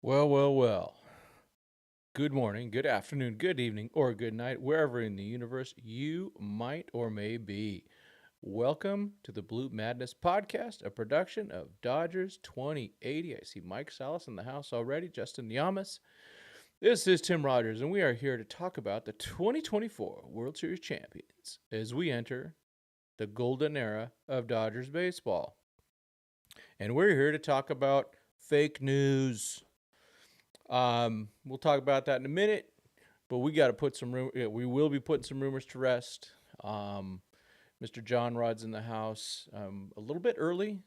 Well, well, well. Good morning, good afternoon, good evening, or good night, wherever in the universe you might or may be. Welcome to the Blue Madness Podcast, a production of Dodgers 2080. I see Mike Salas in the house already, Justin Yamas. This is Tim Rogers, and we are here to talk about the 2024 World Series champions as we enter the golden era of Dodgers baseball. And we're here to talk about fake news. We'll talk about that in a minute, but we got to put some we will be putting some rumors to rest. Mr. John Rod's in the house a little bit early,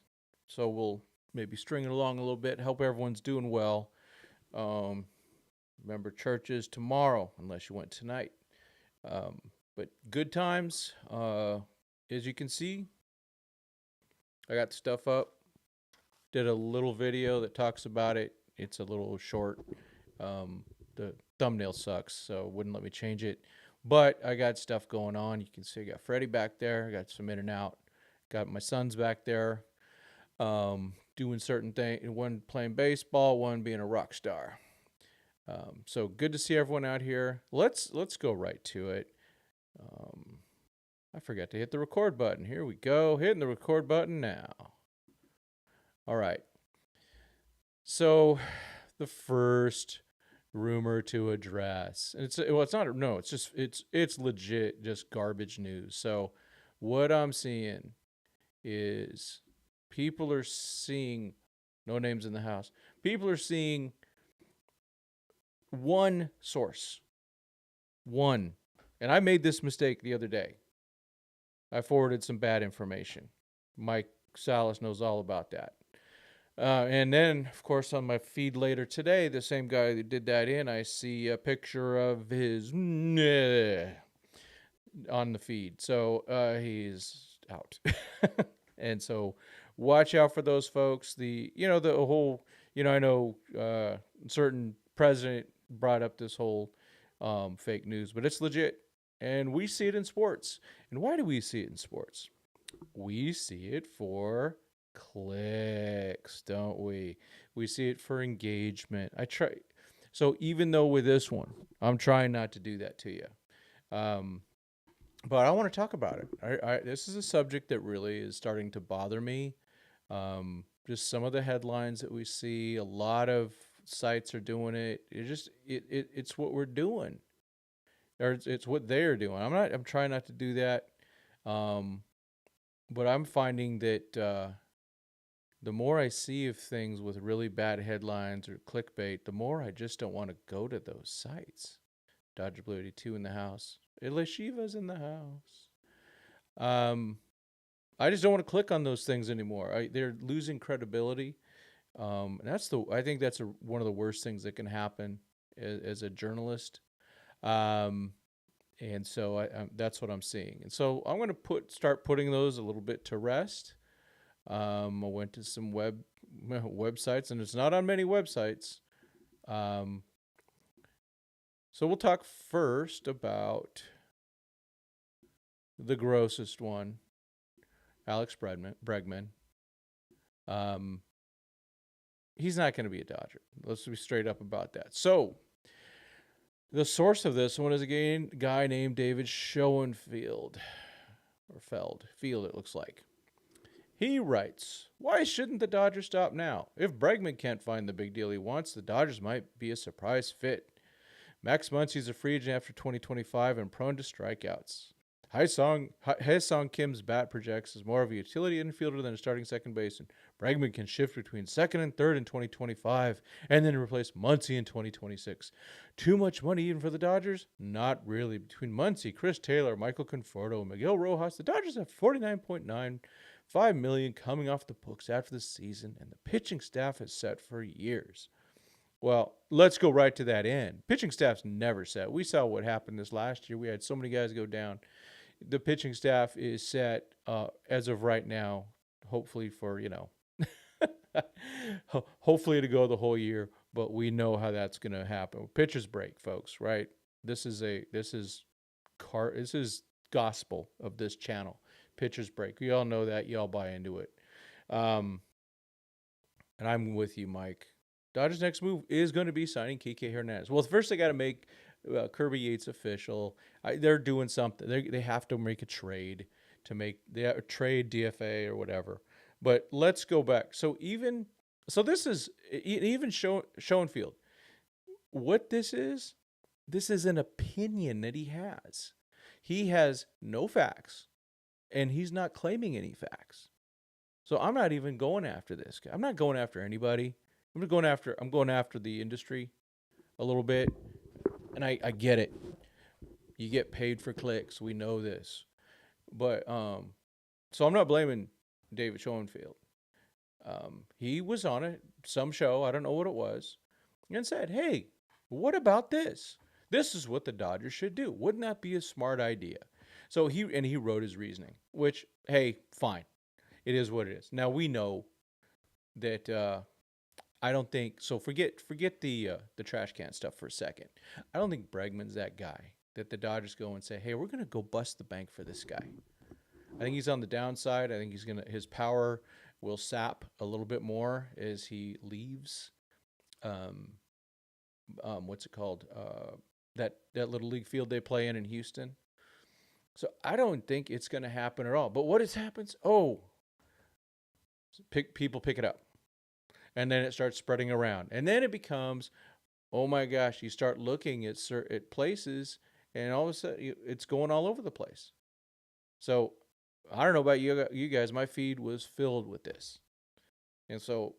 so we'll maybe string it along a little bit. Hope everyone's doing well. Remember, church is tomorrow, unless you went tonight. But good times. As you can see, I got the stuff up. Did a little video that talks about it. It's a little short. The thumbnail sucks, so it wouldn't let me change it. But I got stuff going on. You can see I got Freddie back there. I got some in and out. Got my sons back there doing certain things. One playing baseball, one being a rock star. So good to see everyone out here. Let's go right to it. I forgot to hit the record button. Here we go. Hitting the record button now. All right. So the first rumor to address. It's legit just garbage news. So what I'm seeing is people are seeing no names in the house. People are seeing one source. One. And I made this mistake the other day. I forwarded some bad information. Mike Salas knows all about that. And then, of course, on my feed later today, the same guy that did that I see a picture of his on the feed. So he's out. And so watch out for those folks. The whole, I know certain president brought up this whole fake news, but it's legit. And we see it in sports. And why do we see it in sports? We see it for clicks, don't we? We see it for engagement. So even though with this one, I'm trying not to do that to you, but I want to talk about it. This is a subject that really is starting to bother me. Just some of the headlines that we see, a lot of sites are doing it. It's what we're doing, or it's what they're doing. I'm trying not to do that. But I'm finding that the more I see of things with really bad headlines or clickbait, the more I just don't want to go to those sites. Dodger Blue 82 in the house. Elishiva's in the house. I just don't want to click on those things anymore. They're losing credibility. And I think that's one of the worst things that can happen as a journalist. And so that's what I'm seeing. And so I'm going to start putting those a little bit to rest. I went to some websites, and it's not on many websites. So we'll talk first about the grossest one, Alex Bregman. He's not going to be a Dodger. Let's be straight up about that. So the source of this one is a guy named David Schoenfield, or Field, it looks like. He writes, "Why shouldn't the Dodgers stop now? If Bregman can't find the big deal he wants, the Dodgers might be a surprise fit. Max Muncy's a free agent after 2025 and prone to strikeouts. Hae-Sung Kim's bat projects as more of a utility infielder than a starting second baseman. Bregman can shift between second and third in 2025 and then replace Muncy in 2026. Too much money even for the Dodgers? Not really. Between Muncy, Chris Taylor, Michael Conforto, Miguel Rojas, the Dodgers have $49.95 million coming off the books after the season, and the pitching staff is set for years." Well, let's go right to that end. Pitching staff's never set. We saw what happened this last year. We had so many guys go down. The pitching staff is set as of right now, hopefully for, hopefully to go the whole year, but we know how that's going to happen. Pitchers break, folks, right? This is gospel of this channel. Pitchers break. We all know that. You all buy into it. And I'm with you, Mike. Dodgers' next move is going to be signing Kike Hernandez. Well, first they got to make Kirby Yates official. They're doing something. They have to make a trade to make the trade DFA or whatever. But let's go back. So this is even Schoenfield. What this is an opinion that he has. He has no facts, and he's not claiming any facts. So I'm not even going after this guy. I'm not going after anybody. I'm going after the industry a little bit, and I get it. You get paid for clicks. We know this, but so I'm not blaming David Schoenfield. He was on some show, I don't know what it was, and said, "Hey, what about this? This is what the Dodgers should do. Wouldn't that be a smart idea?" So he wrote his reasoning, which, hey, fine. It is what it is. Now we know that I don't think so. Forget the trash can stuff for a second. I don't think Bregman's that guy that the Dodgers go and say, "Hey, we're gonna go bust the bank for this guy." I think he's on the downside. I think his power will sap a little bit more as he leaves. What's it called? That little league field they play in Houston. So I don't think it's going to happen at all. But what happens? Oh, people pick it up, and then it starts spreading around, and then it becomes, oh my gosh! You start looking at places, and all of a sudden it's going all over the place. So I don't know about you guys. My feed was filled with this, and so,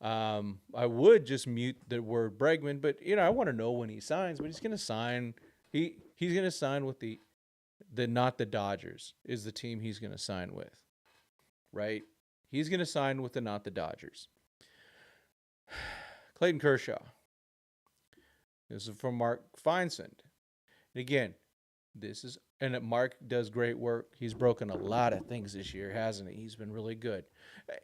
I would just mute the word Bregman, but I want to know when he signs. But he's going to sign. He's going to sign with the not the Dodgers is the team he's going to sign with, right? He's going to sign with the not the Dodgers. Clayton Kershaw. This is from Mark Feinsand. And again, Mark does great work. He's broken a lot of things this year, hasn't he? He's been really good.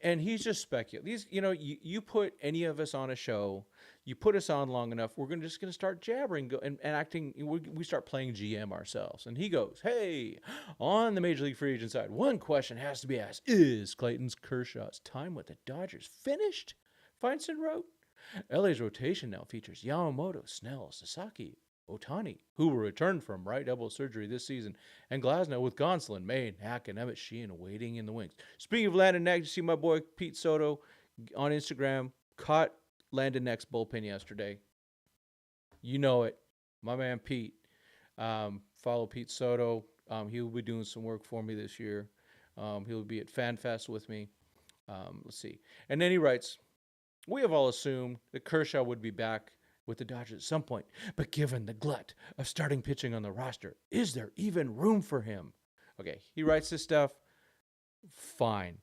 And he's just speculating. You put any of us on a show, you put us on long enough, we're just going to start jabbering and acting. We start playing GM ourselves. And he goes, "Hey, on the Major League Free Agent side, one question has to be asked. Is Clayton Kershaw's time with the Dodgers finished?" Feinstein wrote. LA's rotation now features Yamamoto, Snell, Sasaki, Otani, who will return from right elbow surgery this season, and Glasnow with Gonsolin, Maine, Hack, and Emmett Sheehan waiting in the wings. Speaking of Landon Knack, you see my boy Pete Soto on Instagram caught Landon Knack's bullpen yesterday. You know it. My man Pete. Follow Pete Soto. He will be doing some work for me this year. He'll be at FanFest with me. Let's see. And then he writes, "We have all assumed that Kershaw would be back with the Dodgers at some point, but given the glut of starting pitching on the roster, is there even room for him?" Okay, he writes this stuff. Fine.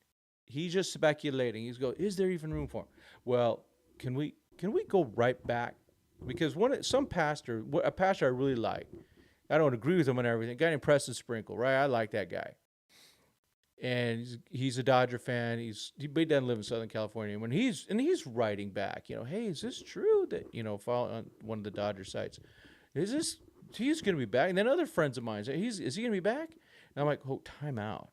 He's just speculating. He's going, is there even room for him? Well, can we go right back? Because a pastor I really like, I don't agree with him on everything. A guy named Preston Sprinkle, right? I like that guy. And he's a Dodger fan. He doesn't live in Southern California. When he's writing back, hey, is this true that follow on one of the Dodger sites? He's going to be back? And then other friends of mine say, is he going to be back? And I'm like, oh, time out.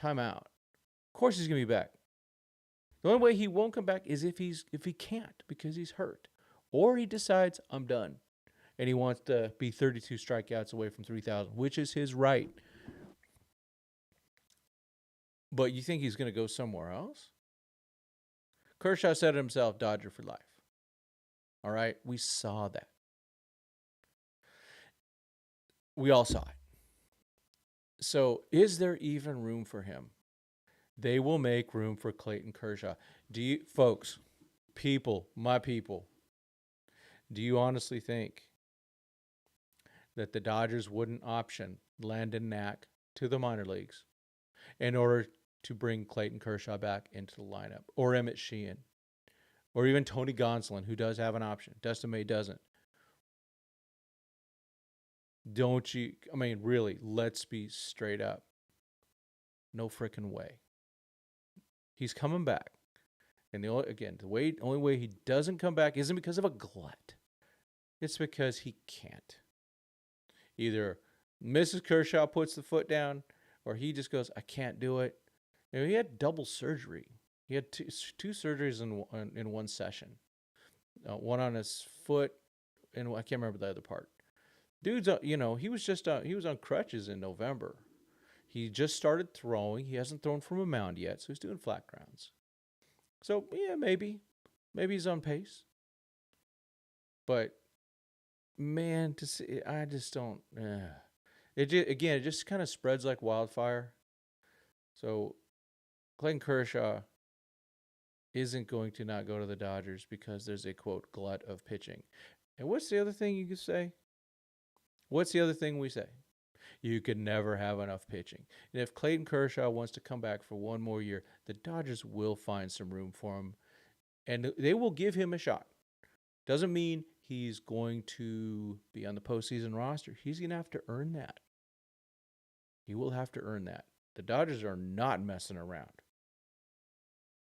Of course he's going to be back. The only way he won't come back is if he can't because he's hurt, or he decides I'm done, and he wants to be 32 strikeouts away from 3,000, which is his right. But you think he's going to go somewhere else? Kershaw said it himself, Dodger for life. All right? We saw that. We all saw it. So is there even room for him? They will make room for Clayton Kershaw. Folks, my people, do you honestly think that the Dodgers wouldn't option Landon Knack to the minor leagues in order to bring Clayton Kershaw back into the lineup, or Emmett Sheehan, or even Tony Gonsolin, who does have an option? Dustin May doesn't. Don't you? I mean, really, let's be straight up. No freaking way. He's coming back. And the only way he doesn't come back isn't because of a glut. It's because he can't. Either Mrs. Kershaw puts the foot down, or he just goes, I can't do it. He had double surgery He had two surgeries in one session. One on his foot, and I can't remember the other part. Dude's, he was he was on crutches in November. He just started throwing. He hasn't thrown from a mound yet, so he's doing flat grounds. So yeah, maybe he's on pace. But man, to see, I just don't. It just kind of spreads like wildfire. So Clayton Kershaw isn't going to not go to the Dodgers because there's a quote glut of pitching. And what's the other thing you could say? What's the other thing we say? You could never have enough pitching. And if Clayton Kershaw wants to come back for one more year, the Dodgers will find some room for him, and they will give him a shot. Doesn't mean he's going to be on the postseason roster. He's going to have to earn that. He will have to earn that. The Dodgers are not messing around.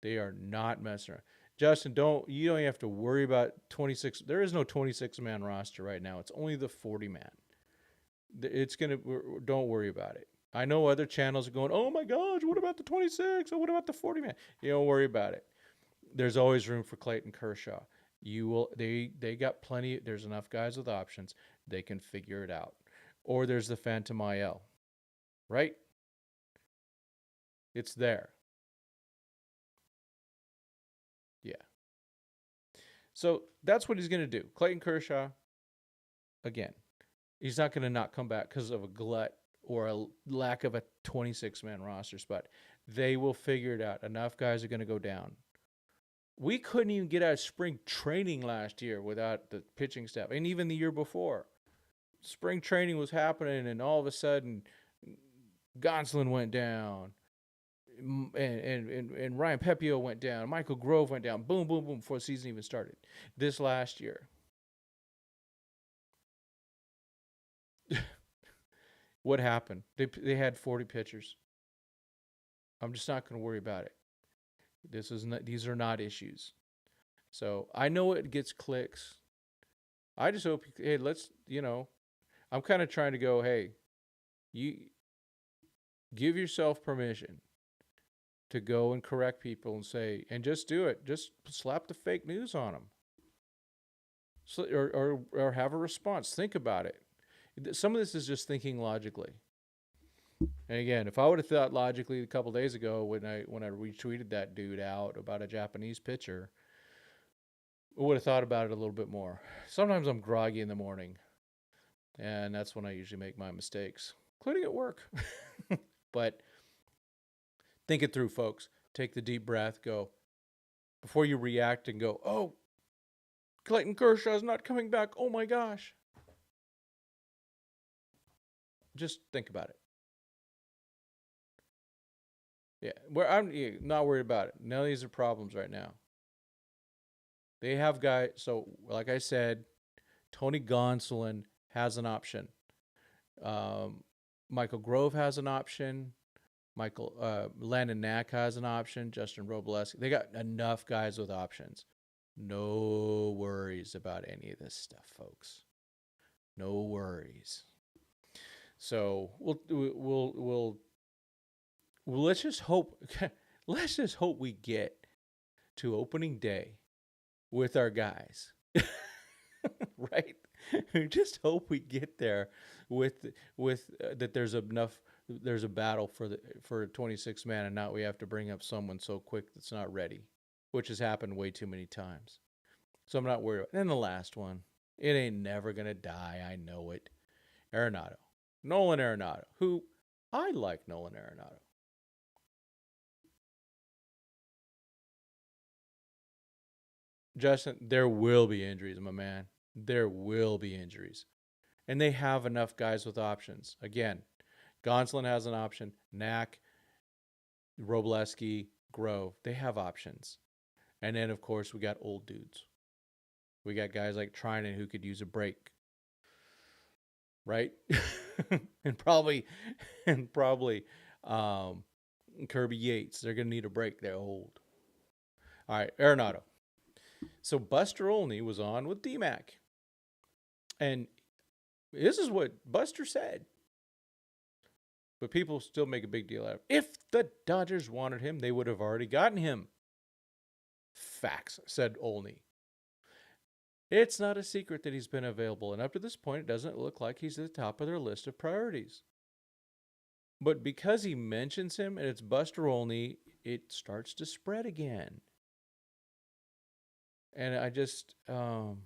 They are not messing around. Justin, you don't have to worry about 26. There is no 26-man roster right now. It's only the 40-man. Don't worry about it. I know other channels are going, oh my gosh, what about the 26? Or what about the 40-man? You don't worry about it. There's always room for Clayton Kershaw. They got plenty. There's enough guys with options. They can figure it out. Or there's the Phantom IL, right? It's there. Yeah. So that's what he's going to do. Clayton Kershaw, again, he's not going to not come back because of a glut or a lack of a 26-man roster spot. They will figure it out. Enough guys are going to go down. We couldn't even get out of spring training last year without the pitching staff, and even the year before. Spring training was happening, and all of a sudden, Gonsolin went down, and Ryan Pepio went down, Michael Grove went down, boom, boom, boom, before the season even started. This last year. What happened? They had 40 pitchers. I'm just not going to worry about it. These are not issues. So I know it gets clicks. I just hope, hey, I'm kind of trying to go, hey, you give yourself permission to go and correct people and say, and just do it. Just slap the fake news on them. So, or have a response. Think about it. Some of this is just thinking logically. And again, if I would have thought logically a couple days ago when I retweeted that dude out about a Japanese pitcher, I would have thought about it a little bit more. Sometimes I'm groggy in the morning, and that's when I usually make my mistakes, including at work. But think it through, folks. Take the deep breath. Go before you react and go, oh, Clayton Kershaw's not coming back. Oh my gosh. Just think about it. Yeah, I'm not worried about it. None of these are problems right now. They have guys. So, like I said, Tony Gonsolin has an option. Michael Grove has an option. Landon Knack has an option. Justin Robles. They got enough guys with options. No worries about any of this stuff, folks. No worries. So we'll let's just hope. Let's just hope we get to opening day with our guys, right? Just hope we get there with that. There's enough. There's a battle for a 26-man, and not we have to bring up someone so quick that's not ready, which has happened way too many times. So I'm not worried. And the last one, it ain't never gonna die. I know it. Arenado, Nolan Arenado, who I like Nolan Arenado. Justin, there will be injuries, my man. There will be injuries. And they have enough guys with options. Again, Gonsolin has an option. Knack, Robleski, Grove, they have options. And then, of course, we got old dudes. We got guys like Trinan who could use a break. Right? and probably Kirby Yates. They're going to need a break. They're old. All right, Arenado. So Buster Olney was on with D-Mac. And this is what Buster said. But people still make a big deal out of it. If the Dodgers wanted him, they would have already gotten him. Facts, said Olney. It's not a secret that he's been available, and up to this point, it doesn't look like he's at the top of their list of priorities. But because he mentions him and it's Buster Olney, it starts to spread again. And I just, don't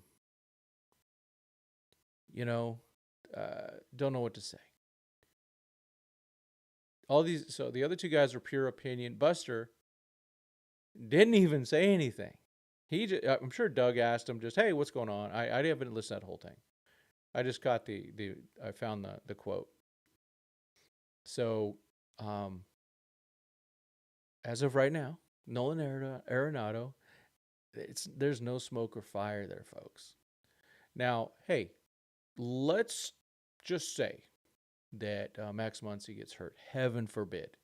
know what to say. So the other two guys are pure opinion. Buster didn't even say anything. I'm sure Doug asked him just, hey, what's going on? I haven't listened to that whole thing. I just got I found the quote. So, as of right now, Nolan Arenado, there's no smoke or fire there, folks. Now, hey, let's just say that Max Muncy gets hurt. Heaven forbid.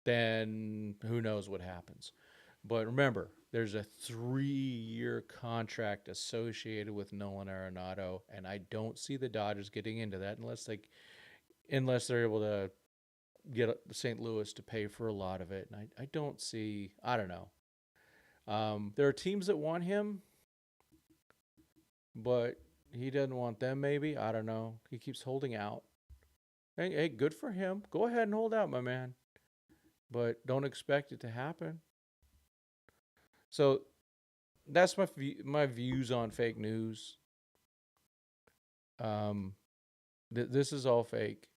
Then who knows what happens. But remember, there's a 3-year contract associated with Nolan Arenado, and I don't see the Dodgers getting into that unless they're able to get St. Louis to pay for a lot of it. And I don't see, I don't know. There are teams that want him, but he doesn't want them maybe. I don't know. He keeps holding out. Hey, good for him. Go ahead and hold out, my man. But don't expect it to happen. So that's my views on fake news. This is all fake.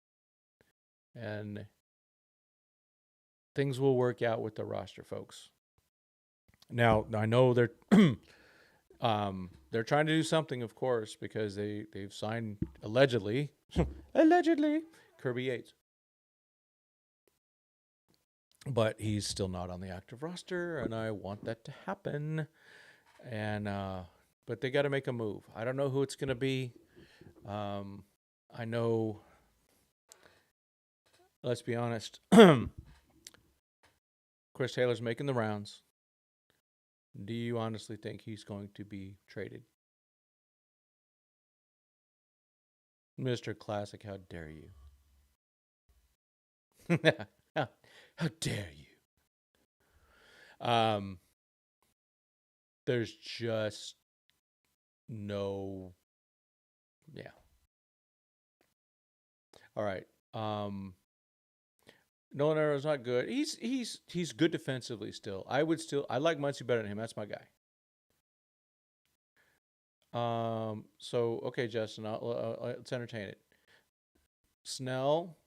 And things will work out with the roster, folks. Now, I know they're trying to do something, of course, because they've signed allegedly Kirby Yates. But he's still not on the active roster, and I want that to happen. And but they got to make a move. I don't know who it's going to be. I know. Let's be honest. Chris Taylor's making the rounds. Do you honestly think he's going to be traded? Mr. Classic, how dare you? How dare you? There's just no. Yeah. All right. Nolan Arenado's not good. He's good defensively still. I like Muncy better than him. That's my guy. So okay, Justin, let's entertain it. Snell,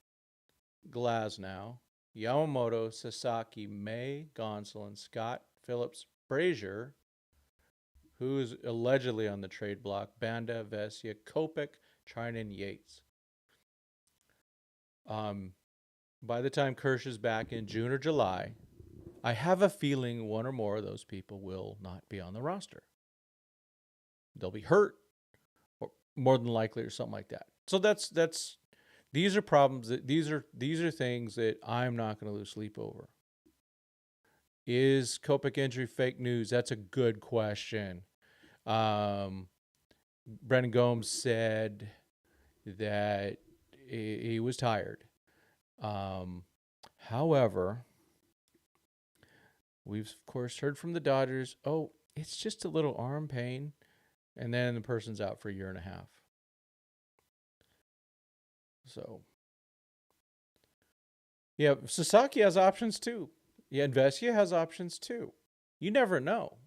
Glasnow, Yamamoto, Sasaki, May, Gonsolin, Scott, Phillips, Brazier, who's allegedly on the trade block, Banda, Vesia, Kopech, Trinan, Yates. By the time Kershaw's back in June or July, I have a feeling one or more of those people will not be on the roster. They'll be hurt, or more than likely, or something like that. So these are problems these are things that I'm not going to lose sleep over. Is Kopech injury fake news? That's a good question. Brendan Gomes said that he was tired. However, we've of course heard from the Dodgers, oh, it's just a little arm pain, and then the person's out for a year and a half. So, yeah, Sasaki has options too. Yeah, Vesia has options too. You never know.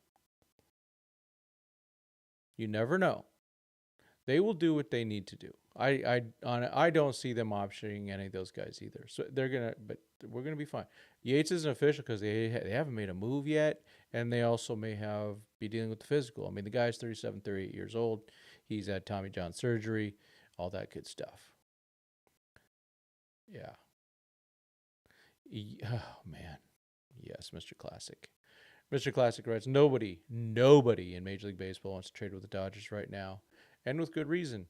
You never know. They will do what they need to do. I don't see them optioning any of those guys either. So but we're gonna be fine. Yates isn't official because they haven't made a move yet, and they also may be dealing with the physical. I mean, the guy's 37, 38 years old. He's had Tommy John surgery, all that good stuff. Yeah. Oh man, yes, Mr. Classic. Mr. Classic writes, nobody in Major League Baseball wants to trade with the Dodgers right now, and with good reason.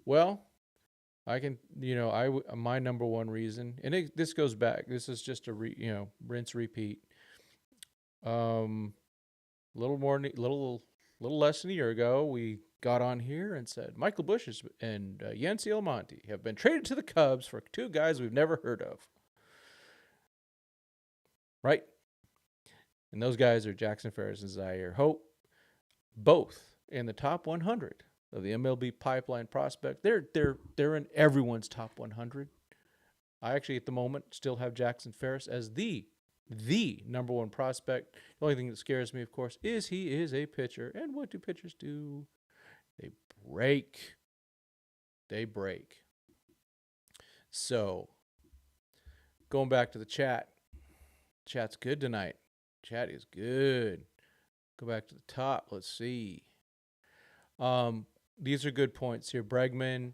Well, I can, my number one reason, and this goes back. This is just a rinse repeat. Little less than a year ago, we got on here and said Michael Busch and Yancy Almonte have been traded to the Cubs for two guys we've never heard of. Right? And those guys are Jackson Ferris and Zaire Hope, both in the top 100 of the MLB pipeline prospect. They're in everyone's top 100. I actually, at the moment, still have Jackson Ferris as the number one prospect. The only thing that scares me, of course, is he is a pitcher. And what do pitchers do? They break. They break. So, going back to the chat. Chat's good tonight. Chat is good. Go back to the top. Let's see. These are good points here. Bregman.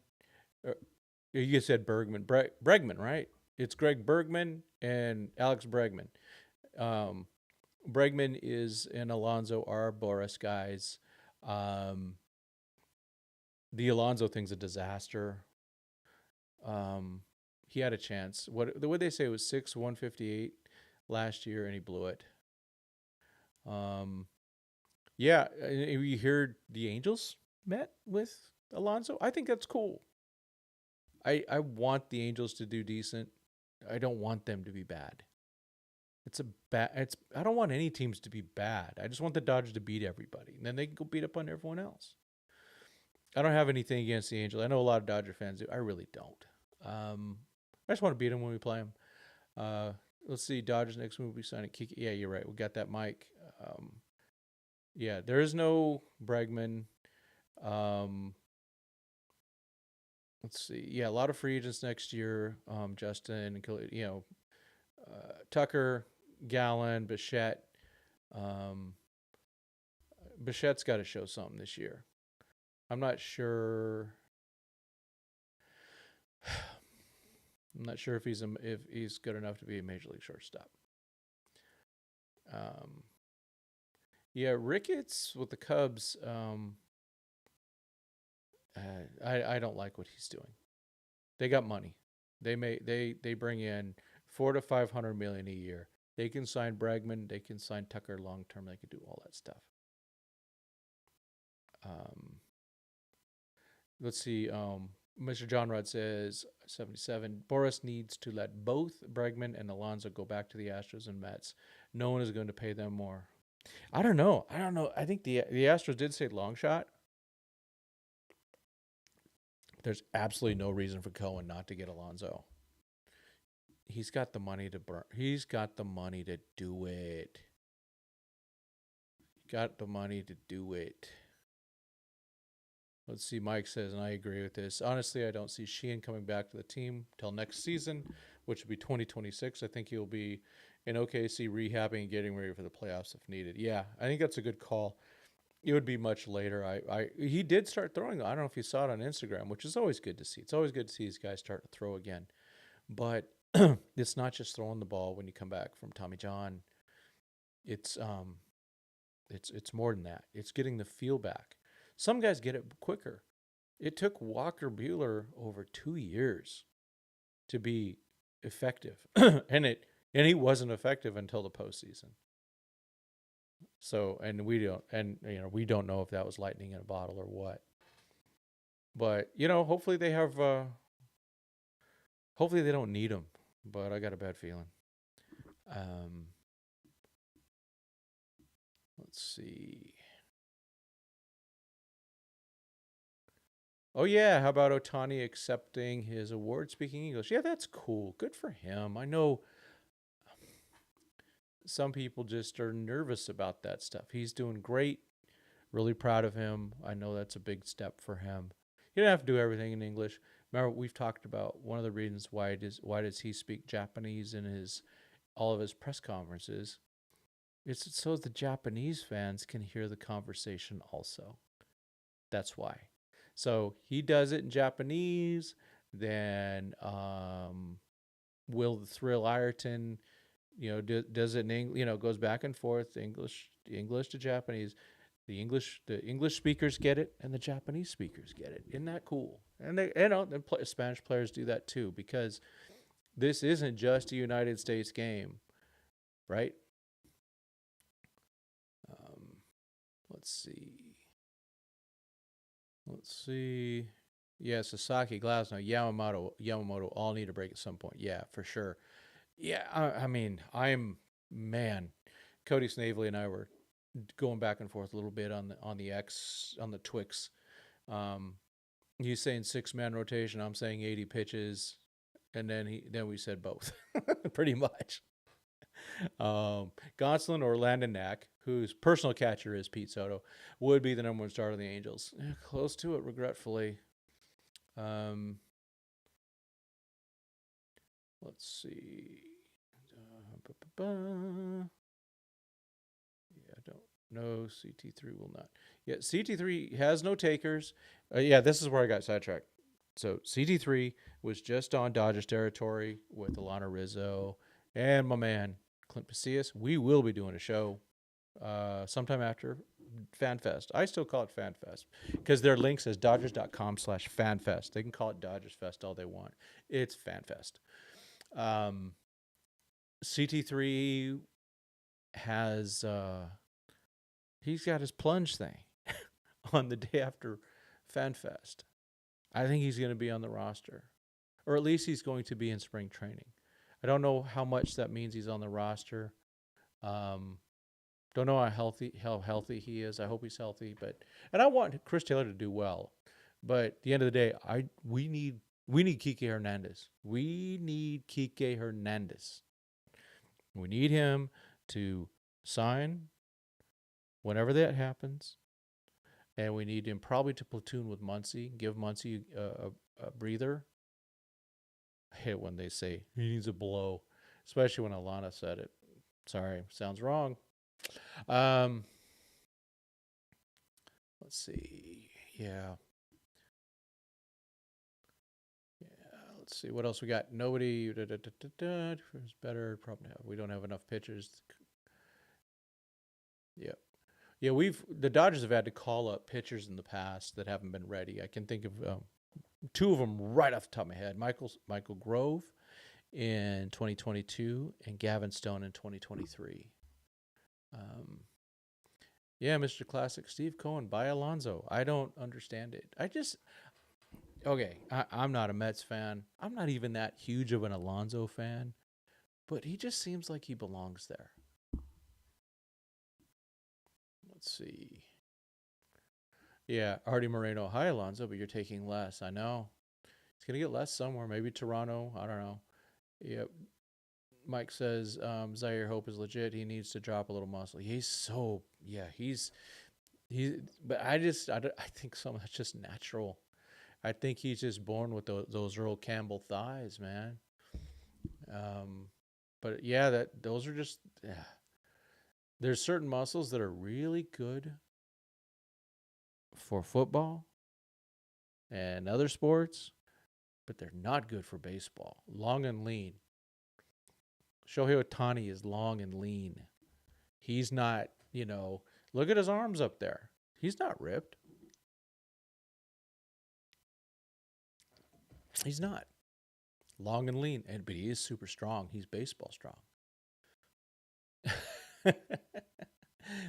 You said Bergman. Bregman, right? It's Greg Bergman and Alex Bregman. Bregman is an Alonso R. Boris guys. The Alonso thing's a disaster. He had a chance. What they say was 6/158 last year, and he blew it. Yeah, you heard the Angels met with Alonso. I think that's cool. I want the Angels to do decent. I don't want them to be bad. I don't want any teams to be bad. I just want the Dodgers to beat everybody, and then they can go beat up on everyone else. I don't have anything against the Angels. I know a lot of Dodger fans do. I really don't. I just want to beat them when we play them. Let's see. Dodgers next move we sign Kiki. Yeah, you're right. We got that Mike. Yeah, there is no Bregman. Let's see. Yeah, a lot of free agents next year. Justin, Tucker, Gallen, Bichette. Bichette's got to show something this year. I'm not sure. I'm not sure if he's good enough to be a major league shortstop. Yeah, Ricketts with the Cubs. I don't like what he's doing. They got money. They bring in $400 to $500 million a year. They can sign Bregman. They can sign Tucker long term. They can do all that stuff. Let's see. Mr. John Rod says 77. Boris needs to let both Bregman and Alonso go back to the Astros and Mets. No one is going to pay them more. I don't know. I think the Astros did say long shot. There's absolutely no reason for Cohen not to get Alonso. He's got the money to burn. He's got the money to do it. Let's see. Mike says, and I agree with this. Honestly, I don't see Sheehan coming back to the team till next season, which will be 2026. I think he'll be in OKC rehabbing and getting ready for the playoffs if needed. Yeah, I think that's a good call. It would be much later. He did start throwing. I don't know if you saw it on Instagram, which is always good to see. It's always good to see these guys start to throw again. But it's not just throwing the ball when you come back from Tommy John. It's more than that. It's getting the feel back. Some guys get it quicker. It took Walker Buehler over 2 years to be effective, and he wasn't effective until the postseason. So, we don't know if that was lightning in a bottle or what. But hopefully they have. Hopefully they don't need him. But I got a bad feeling. Let's see. Oh, yeah. How about Ohtani accepting his award speaking English? Yeah, that's cool. Good for him. I know some people just are nervous about that stuff. He's doing great. Really proud of him. I know that's a big step for him. He didn't have to do everything in English. Remember, we've talked about one of the reasons why does he speak Japanese in all of his press conferences. It's so the Japanese fans can hear the conversation also. That's why. So he does it in Japanese. Then Will the Thrill Ireton, does it in English. Goes back and forth, English to Japanese. The English speakers get it, and the Japanese speakers get it. Isn't that cool? And Spanish players do that too, because this isn't just a United States game, right? Let's see. Yeah, Sasaki, Glasnow, Yamamoto all need a break at some point. Yeah, for sure. Yeah, I mean, Cody Snavely and I were going back and forth a little bit on the Twix. He's saying 6-man rotation. I'm saying 80 pitches, and then we said both, pretty much. Gonsolin or Landon Knack, whose personal catcher is Pete Soto, would be the number 1 starter of the Angels. Close to it, regretfully. Let's see. Yeah, I don't know. CT3 will not. Yeah, CT3 has no takers. Yeah, this is where I got sidetracked. So CT3 was just on Dodgers territory with Alana Rizzo and my man Clint Pasillas. We will be doing a show sometime after FanFest. I still call it FanFest because their link says Dodgers.com/FanFest. They can call it Dodgers Fest all they want. It's FanFest. CT3 has he's got his plunge thing on the day after FanFest. I think he's going to be on the roster, or at least he's going to be in spring training. I don't know how much that means he's on the roster. Don't know how healthy he is. I hope he's healthy, and I want Chris Taylor to do well. But at the end of the day, we need Kike Hernandez. We need Kike Hernandez. We need him to sign whenever that happens. And we need him probably to platoon with Muncy, give Muncy a breather. I hate when they say he needs a blow, especially when Alana said it. Sorry, sounds wrong. Let's see. Yeah. Let's see what else we got. Nobody. Who's better? Probably we don't have enough pitchers. Yeah. Yeah, the Dodgers have had to call up pitchers in the past that haven't been ready. I can think of 2 of them right off the top of my head. Michael Grove in 2022 and Gavin Stone in 2023. Yeah, Mr. Classic, Steve Cohen, buy Alonso. I don't understand it. I'm not a Mets fan. I'm not even that huge of an Alonso fan, but he just seems like he belongs there. Let's see. Yeah, Artie Moreno. Hi, Alonso, but you're taking less. I know. He's going to get less somewhere. Maybe Toronto. I don't know. Yep. Mike says Zaire Hope is legit. He needs to drop a little muscle. But I think some of that's just natural. I think he's just born with those Earl Campbell thighs, man. But yeah, those are just. Yeah. There's certain muscles that are really good for football and other sports, but they're not good for baseball. Long and lean. Shohei Ohtani is long and lean. He's not, look at his arms up there. He's not ripped. He's not. Long and lean, but he is super strong. He's baseball strong.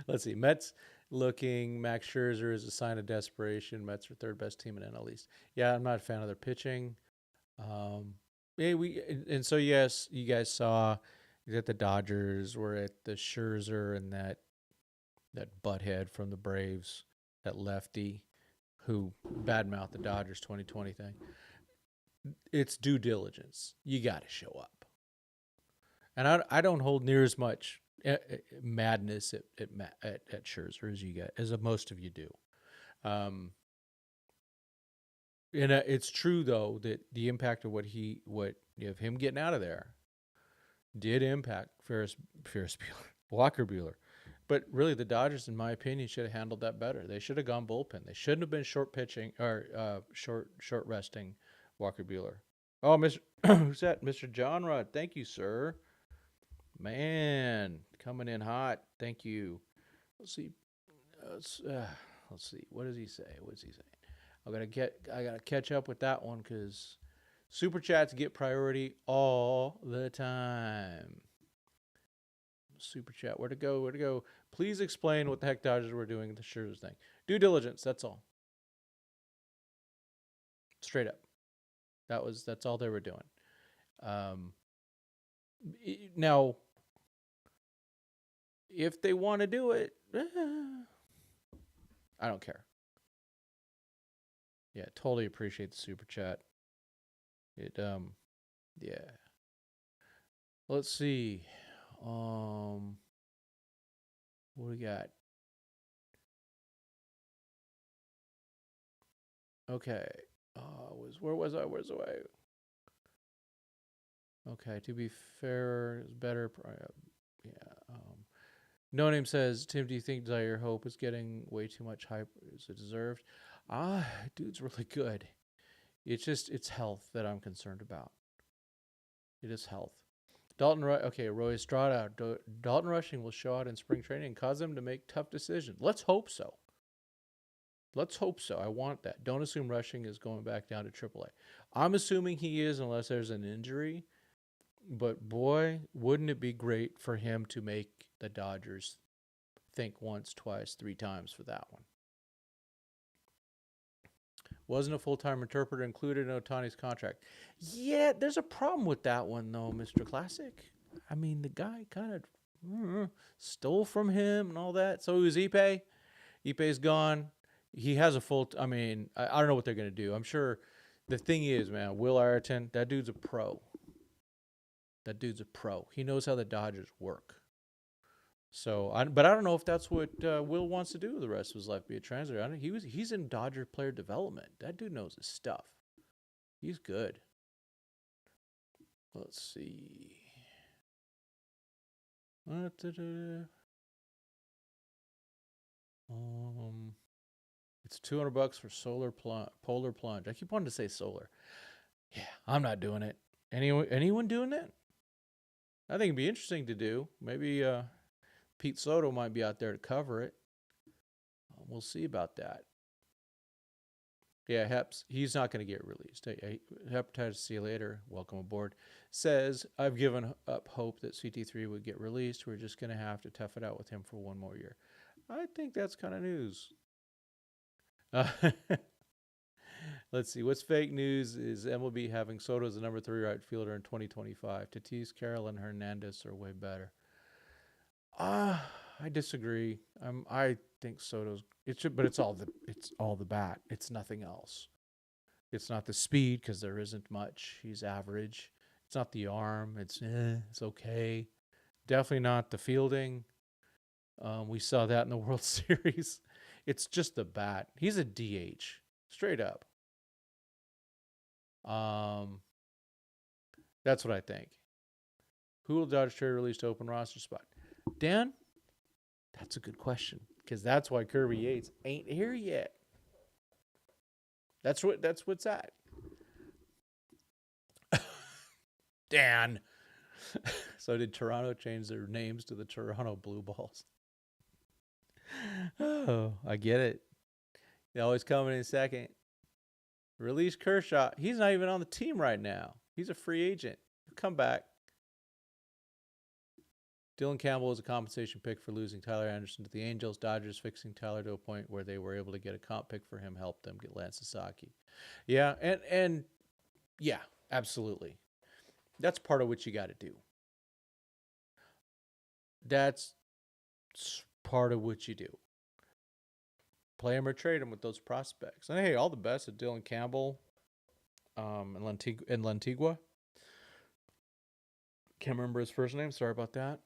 Let's see. Mets looking. Max Scherzer is a sign of desperation. Mets are 3rd best team in NL East. Yeah, I'm not a fan of their pitching. So yes, you guys saw that the Dodgers were at the Scherzer and that butthead from the Braves, that lefty who badmouthed the Dodgers 2020 thing. It's due diligence. You got to show up. And I don't hold near as much madness at Scherzer as you get, as most of you do. And it's true though that the impact of him getting out of there did impact Ferris Bueller, Walker Bueller. But really, the Dodgers, in my opinion, should have handled that better. They should have gone bullpen. They shouldn't have been short pitching or short resting Walker Bueller. Oh, who's that? Mr. John Rod. Thank you, sir. Man, coming in hot. Thank you. Let's see. Let's see. What does he say? What's he saying? I gotta catch up with that one because super chats get priority all the time. Super chat. Where to go? Please explain what the heck Dodgers were doing at the Scherzer thing. Due diligence. That's all. Straight up. That's all they were doing. Now, if they want to do it, I don't care. Yeah, totally appreciate the super chat. Yeah. Let's see. What do we got? Okay. Where was I? Where's the way? Okay. To be fair, it's better. Yeah. No Name says, Tim, do you think Zaire Hope is getting way too much hype? Is it deserved? Dude's really good. It's health that I'm concerned about. It is health. Roy Estrada. Dalton Rushing will show out in spring training and cause them to make tough decisions. Let's hope so. Let's hope so. I want that. Don't assume Rushing is going back down to AAA. I'm assuming he is unless there's an injury. But boy, wouldn't it be great for him to make the Dodgers think once, twice, 3 times for that one. Wasn't a full-time interpreter included in Ohtani's contract. Yeah, there's a problem with that one, though, Mr. Classic. I mean, the guy kind of stole from him and all that. So he was Ippei. Ippei's gone. He has a full... I don't know what they're going to do. I'm sure the thing is, man, Will Ayrton, that dude's a pro. He knows how the Dodgers work. So, but I don't know if that's what Will wants to do the rest of his life, be a translator. He's in Dodger player development. That dude knows his stuff. He's good. Let's see. It's $200 for polar plunge. I keep wanting to say solar. Yeah, I'm not doing it. Anyone doing it? I think it'd be interesting to do. Maybe Pete Soto might be out there to cover it. We'll see about that. Yeah, Heps, he's not going to get released. Hepatitis, see you later. Welcome aboard. Says, I've given up hope that CT3 would get released. We're just going to have to tough it out with him for one more year. I think that's kind of news. Let's see. What's fake news is MLB having Soto as the number 3 right fielder in 2025. Tatis, Carroll, and Hernandez are way better. I disagree. I think Soto's but it's all the bat. It's nothing else. It's not the speed because there isn't much. He's average. It's not the arm. It's okay. Definitely not the fielding. We saw that in the World Series. It's just the bat. He's a DH, straight up. That's what I think. Who will Dodge trade release to open roster spot? Dan, that's a good question because that's why Kirby Yates ain't here yet. That's what's at. Dan. So did Toronto change their names to the Toronto Blue Balls? Oh, I get it. They always coming in second. Release Kershaw. He's not even on the team right now. He's a free agent. He'll come back. Dylan Campbell was a compensation pick for losing Tyler Anderson to the Angels. Dodgers fixing Tyler to a point where they were able to get a comp pick for him, helped them get Lance Sasaki. Yeah, and yeah, absolutely. That's part of what you got to do. That's part of what you do. Play him or trade him with those prospects. And hey, all the best at Dylan Campbell and Lantigua. Can't remember his first name. Sorry about that.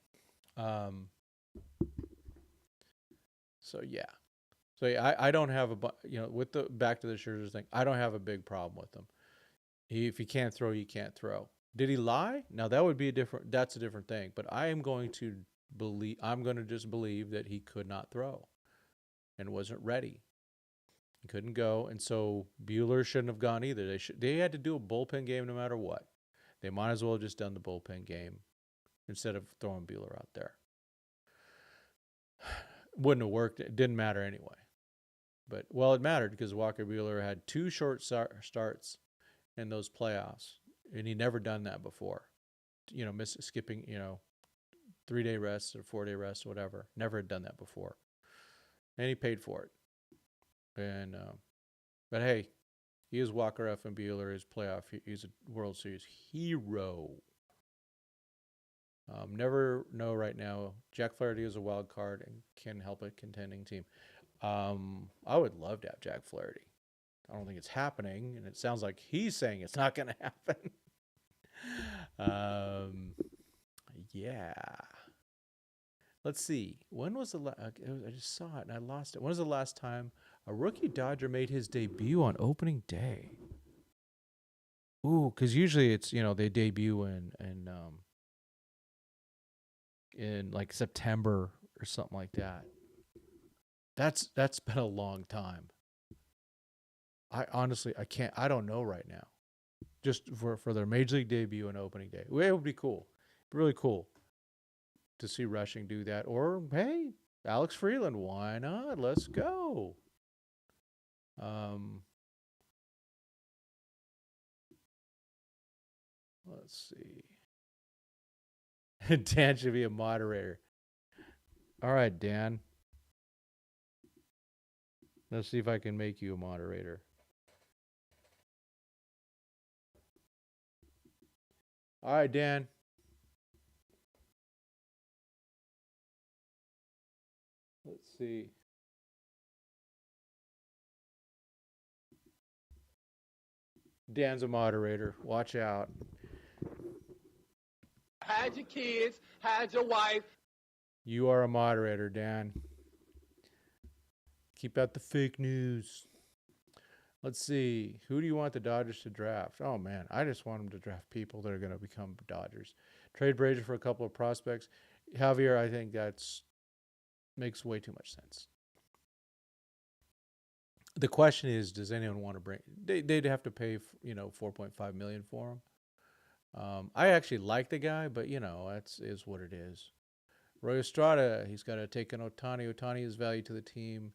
So I don't have with the back to the Scherzer thing, I don't have a big problem with him. If you can't throw, you can't throw. Did he lie? Now that's a different thing. But I'm going to just believe that he could not throw and wasn't ready. He couldn't go, and so Buehler shouldn't have gone either. They had to do a bullpen game no matter what. They might as well have just done the bullpen game instead of throwing Buehler out there. Wouldn't have worked. It didn't matter anyway. But, well, it mattered because Walker Buehler had 2 short starts in those playoffs, and he never done that before. Skipping, 3-day rest or 4-day rest or whatever. Never had done that before. And he paid for it. And but hey, he is Walker F. and Buehler. He's a World Series hero. Never know right now. Jack Flaherty is a wild card and can help a contending team. I would love to have Jack Flaherty. I don't think it's happening, and it sounds like he's saying it's not going to happen. Yeah. Let's see. When was the last? I just saw it and I lost it. When was the last time a rookie Dodger made his debut on opening day? Ooh, because usually it's they debut in like September or something like that. That's been a long time. I honestly I don't know right now. Just for their major league debut and opening day, it would be cool, really cool to see Rushing do that. Or hey, Alex Freeland, why not? Let's go. Let's see. Dan should be a moderator. All right, Dan. Let's see if I can make you a moderator. All right, Dan. Let's see. Dan's a moderator. Watch out. Hide your kids, hide your wife. You are a moderator, Dan. Keep out the fake news. Let's see. Who do you want the Dodgers to draft? Oh, man. I just want them to draft people that are going to become Dodgers. Trade Brazier for a couple of prospects. Javier, I think that's makes way too much sense. The question is, does anyone want to bring? They'd have to pay, $4.5 million for him. I actually like the guy, but that's is what it is. Roy Estrada, he's got to take an Ohtani. Ohtani is value to the team.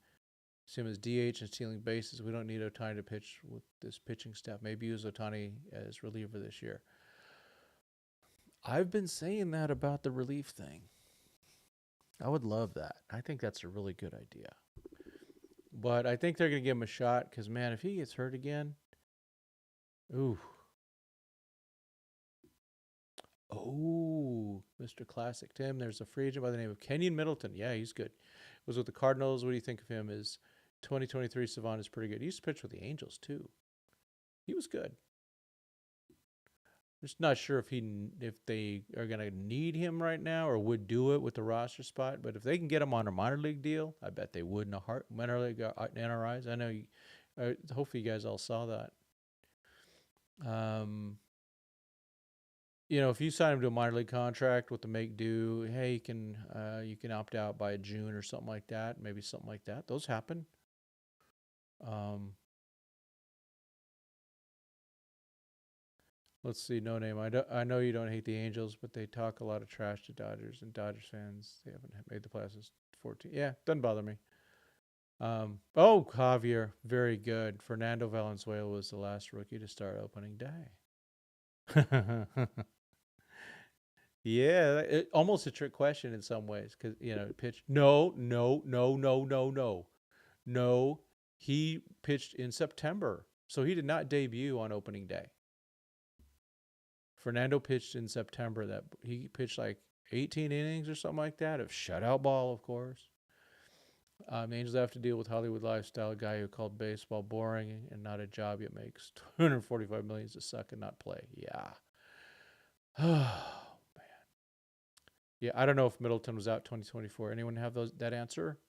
See him as DH and stealing bases. We don't need Ohtani to pitch with this pitching staff. Maybe use Ohtani as reliever this year. I've been saying that about the relief thing. I would love that. I think that's a really good idea. But I think they're going to give him a shot because, man, if he gets hurt again, ooh. Oh, Mr. Classic Tim. There's a free agent by the name of Kenyon Middleton. Yeah, he's good. Was with the Cardinals. What do you think of him? His 2023 Savant is pretty good. He used to pitch with the Angels, too. He was good. Just not sure if they are going to need him right now or would do it with the roster spot. But if they can get him on a minor league deal, I bet they would in a heart. Minor league NRIs. I know. Hopefully, you guys all saw that. If you sign him to a minor league contract with the make do, hey, you can opt out by June or something like that. Maybe something like that. Those happen. Let's see. No name. I know you don't hate the Angels, but they talk a lot of trash to Dodgers and Dodgers fans. They haven't made the playoffs since 14. Yeah, doesn't bother me. Javier, very good. Fernando Valenzuela was the last rookie to start opening day. Yeah, almost a trick question in some ways because pitch. No. He pitched in September, so he did not debut on opening day. Fernando pitched in September. That he pitched like 18 innings or something like that of shutout ball, of course. Angels have to deal with Hollywood lifestyle guy who called baseball boring and not a job yet makes $245 million to suck and not play. Yeah. Oh man. Yeah, I don't know if Middleton was out 2024. Anyone have that answer?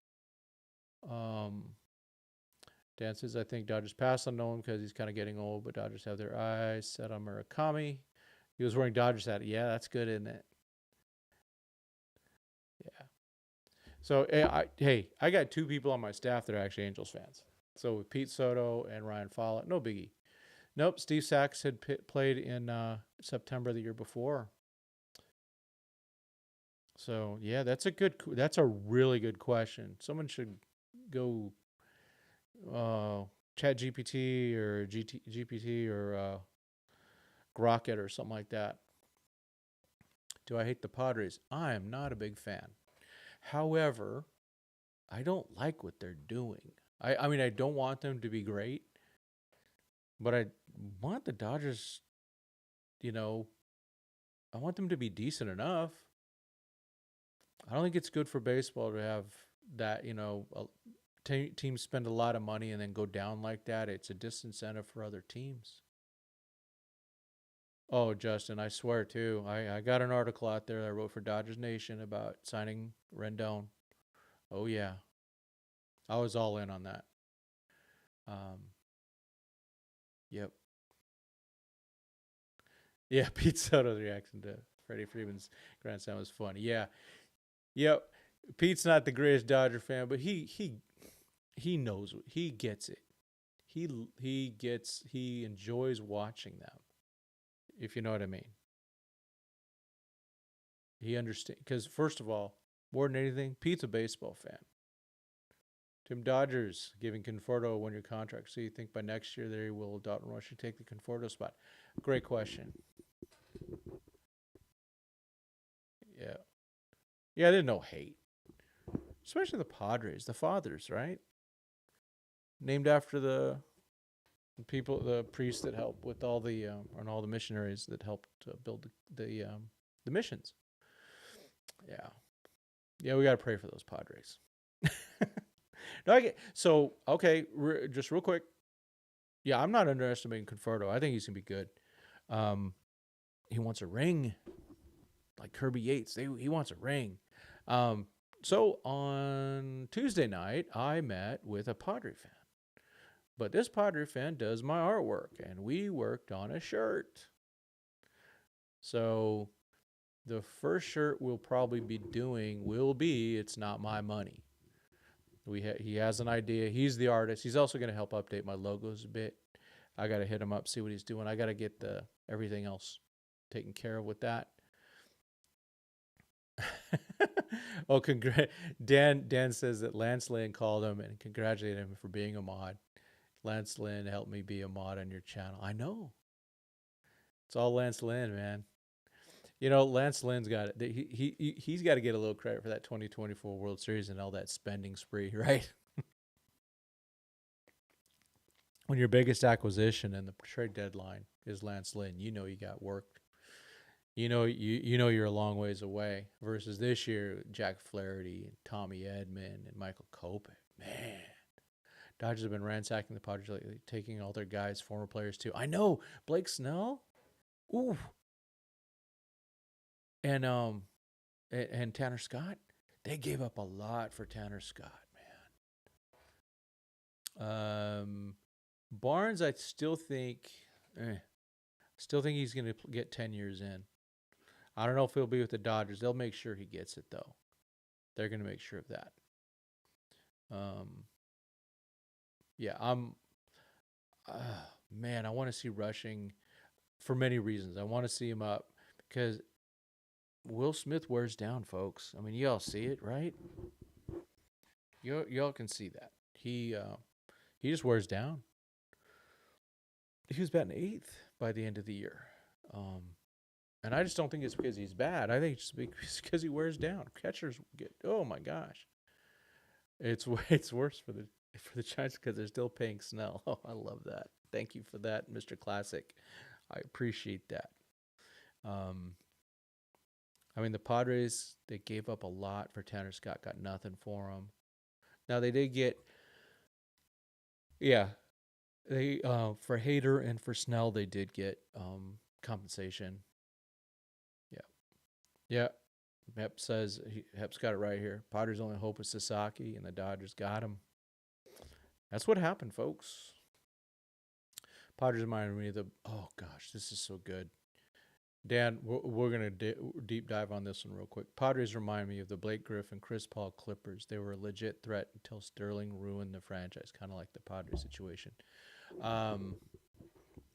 Dan says, I think Dodgers pass on Nolan because he's kind of getting old, but Dodgers have their eyes set on Murakami. He was wearing Dodgers hat. Yeah, that's good, isn't it? Yeah. So, I got two people on my staff that are actually Angels fans. So, with Pete Soto and Ryan Follett, no biggie. Nope, Steve Sachs had played in September the year before. So, yeah, that's a really good question. Someone should go Chat GPT or GPT or Grok it or something like that. Do I hate the Padres? I am not a big fan. However, I don't like what they're doing. I mean, I don't want them to be great, but I want the Dodgers, I want them to be decent enough. I don't think it's good for baseball to have that, teams spend a lot of money and then go down like that. It's a disincentive for other teams. Oh, Justin, I swear too. I got an article out there that I wrote for Dodgers Nation about signing Rendon. Oh yeah, I was all in on that. Um, yep. Yeah, Pete Soto's reaction to Freddie Freeman's grand slam was funny. Yeah, yep. Pete's not the greatest Dodger fan, but he knows, he gets it. He enjoys watching them. If you know what I mean. He understands because first of all, more than anything, Pete's a baseball fan. Tim Dodgers giving Conforto a 1-year contract. So you think by next year there will Dalton Rush take the Conforto spot? Great question. Yeah. Yeah, there's no hate. Especially the Padres, the fathers, right? Named after the people, the priests that helped with all the and all the missionaries that helped build the missions. Yeah, yeah, we got to pray for those Padres. No, so okay, just real quick. Yeah, I'm not underestimating Conforto. I think he's gonna be good. He wants a ring, like Kirby Yates. He wants a ring. So on Tuesday night, I met with a Padre fan. But this Padre fan does my artwork, and we worked on a shirt. So the first shirt we'll probably be doing will be "It's Not My Money." He has an idea. He's the artist. He's also going to help update my logos a bit. I got to hit him up, see what he's doing. I got to get everything else taken care of with that. Oh, Dan says that Lance Lynn called him and congratulated him for being a mod. Lance Lynn helped me be a mod on your channel. I know. It's all Lance Lynn, man. Lance Lynn's got it. He's got to get a little credit for that 2024 World Series and all that spending spree, right? When your biggest acquisition and the trade deadline is Lance Lynn, you got worked. You're a long ways away. Versus this year, Jack Flaherty and Tommy Edman and Michael Kopech. Man, Dodgers have been ransacking the Padres lately, taking all their guys, former players too. I know Blake Snell. Ooh. And Tanner Scott, they gave up a lot for Tanner Scott, man. Barnes, I still think he's going to get 10 years in. I don't know if he'll be with the Dodgers. They'll make sure he gets it, though. They're going to make sure of that. Yeah, man, I want to see Rushing for many reasons. I want to see him up because Will Smith wears down, folks. I mean, y'all see it, right? Y'all can see that. He just wears down. He was batting 8th by the end of the year. And I just don't think it's because he's bad. I think it's because he wears down. Catchers get, oh my gosh. It's worse for the Giants because they're still paying Snell. Oh, I love that. Thank you for that, Mr. Classic. I appreciate that. I mean, the Padres, they gave up a lot for Tanner Scott, got nothing for him. Now, they did get, yeah, they for Hader and for Snell, they did get compensation. Yeah. Hep says, Hep's got it right here. Padres' only hope is Sasaki, and the Dodgers got him. That's what happened, folks. Padres reminded me of oh gosh, this is so good. Dan, we're going to deep dive on this one real quick. Padres remind me of the Blake Griffin, Chris Paul Clippers. They were a legit threat until Sterling ruined the franchise, kind of like the Padres situation.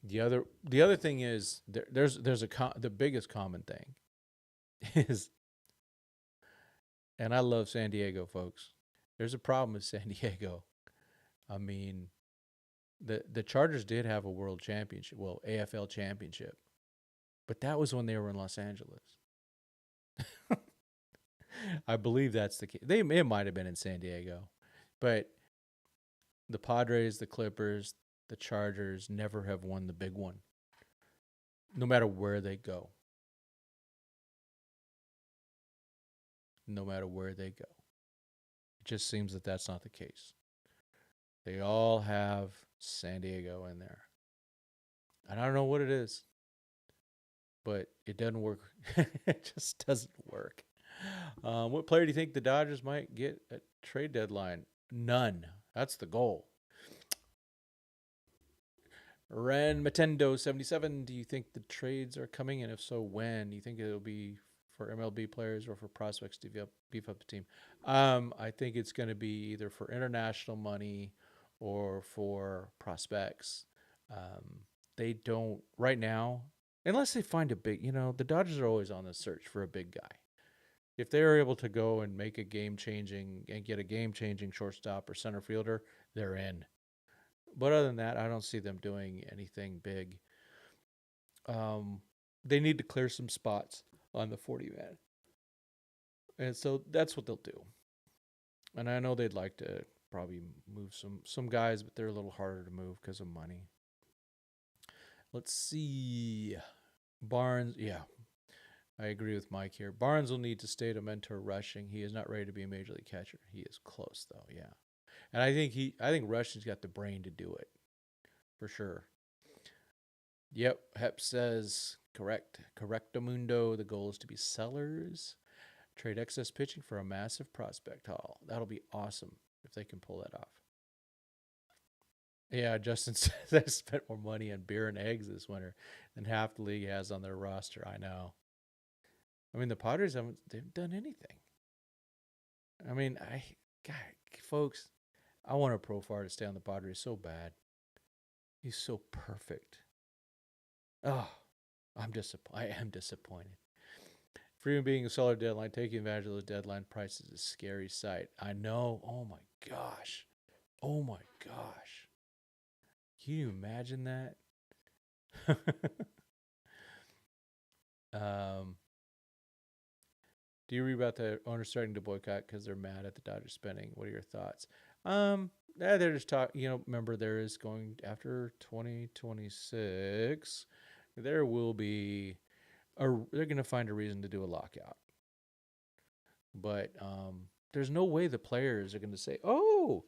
The other thing is there's the biggest common thing is, and I love San Diego, folks. There's a problem with San Diego. I mean, the Chargers did have a world championship, well, AFL championship. But that was when they were in Los Angeles. I believe that's the case. It might have been in San Diego. But the Padres, the Clippers, the Chargers never have won the big one, no matter where they go. no matter where they go. It just seems that that's not the case. They all have San Diego in there. And I don't know what it is, but it doesn't work. It just doesn't work. What player do you think the Dodgers might get at trade deadline? None. That's the goal. Ren Matendo 77. Do you think the trades are coming? And if so, when? Do you think it'll be for MLB players or for prospects to beef up the team? I think it's going to be either for international money or for prospects. They don't right now, unless they find a big, the Dodgers are always on the search for a big guy. If they're able to go and make a game-changing and get a game-changing shortstop or center fielder, they're in. But other than that, I don't see them doing anything big. They need to clear some spots on the 40-man. And so that's what they'll do. And I know they'd like to probably move some guys, but they're a little harder to move because of money. Let's see. Barnes, yeah. I agree with Mike here. Barnes will need to stay to mentor rushing. He is not ready to be a major league catcher. He is close though, yeah. And I think Rushing's got the brain to do it. For sure. Yep, Hep says correct. Correctamundo. The goal is to be sellers. Trade excess pitching for a massive prospect haul. That'll be awesome if they can pull that off. Yeah, Justin says they spent more money on beer and eggs this winter than half the league has on their roster. I know. I mean, the Padres haven't done anything. I mean, God, folks, I want a Profar to stay on the Padres so bad. He's so perfect. Oh, I am disappointed. For even being a solid deadline, taking advantage of those deadline prices is a scary sight. I know. Oh my gosh. Can you imagine that? Do you read about the owners starting to boycott because they're mad at the Dodgers spending? What are your thoughts? They're just talking. Remember there is going after 2026. There will be they're going to find a reason to do a lockout. But there's no way the players are going to say, "Oh,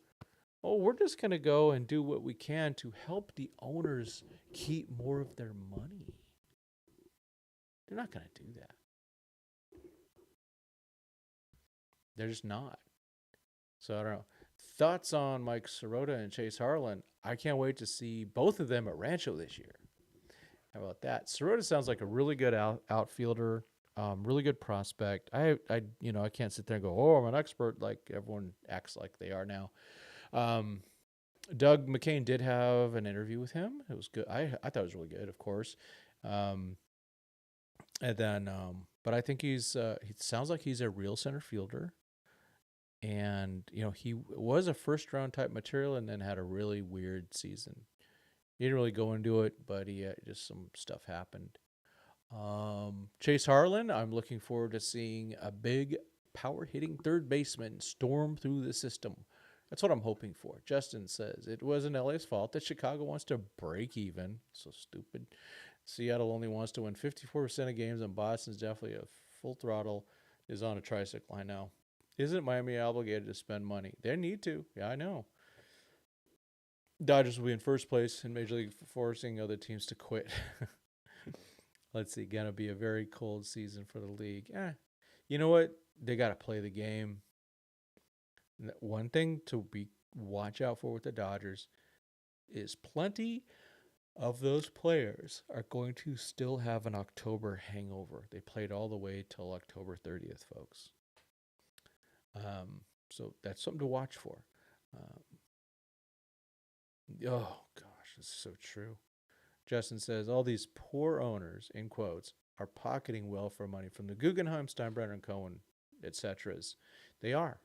we're just going to go and do what we can to help the owners keep more of their money." They're not going to do that. They're just not. So I don't know. Thoughts on Mike Sirota and Chase Harlan? I can't wait to see both of them at Rancho this year. How about that? Sirota sounds like a really good outfielder, really good prospect. I can't sit there and go, "Oh, I'm an expert," like everyone acts like they are now. Doug McCain did have an interview with him. It was good. I thought it was really good, of course. And then, but I think he sounds like he's a real center fielder. And, he was a first-round type material and then had a really weird season. He didn't really go into it, but just some stuff happened. Chase Harlan, I'm looking forward to seeing a big power-hitting third baseman storm through the system. That's what I'm hoping for. Justin says, it wasn't LA's fault that Chicago wants to break even. So stupid. Seattle only wants to win 54% of games, and Boston's definitely a full throttle is on a tricycle. I know. Isn't Miami obligated to spend money? They need to. Yeah, I know. Dodgers will be in first place in Major League, forcing other teams to quit. Let's see. Gonna be a very cold season for the league. You know what? They got to play the game. One thing to watch out for with the Dodgers is plenty of those players are going to still have an October hangover. They played all the way till October 30th, folks. So that's something to watch for. Oh, gosh, this is so true. Justin says, all these poor owners, in quotes, are pocketing welfare money from the Guggenheim, Steinbrenner, and Cohen, etc. They are.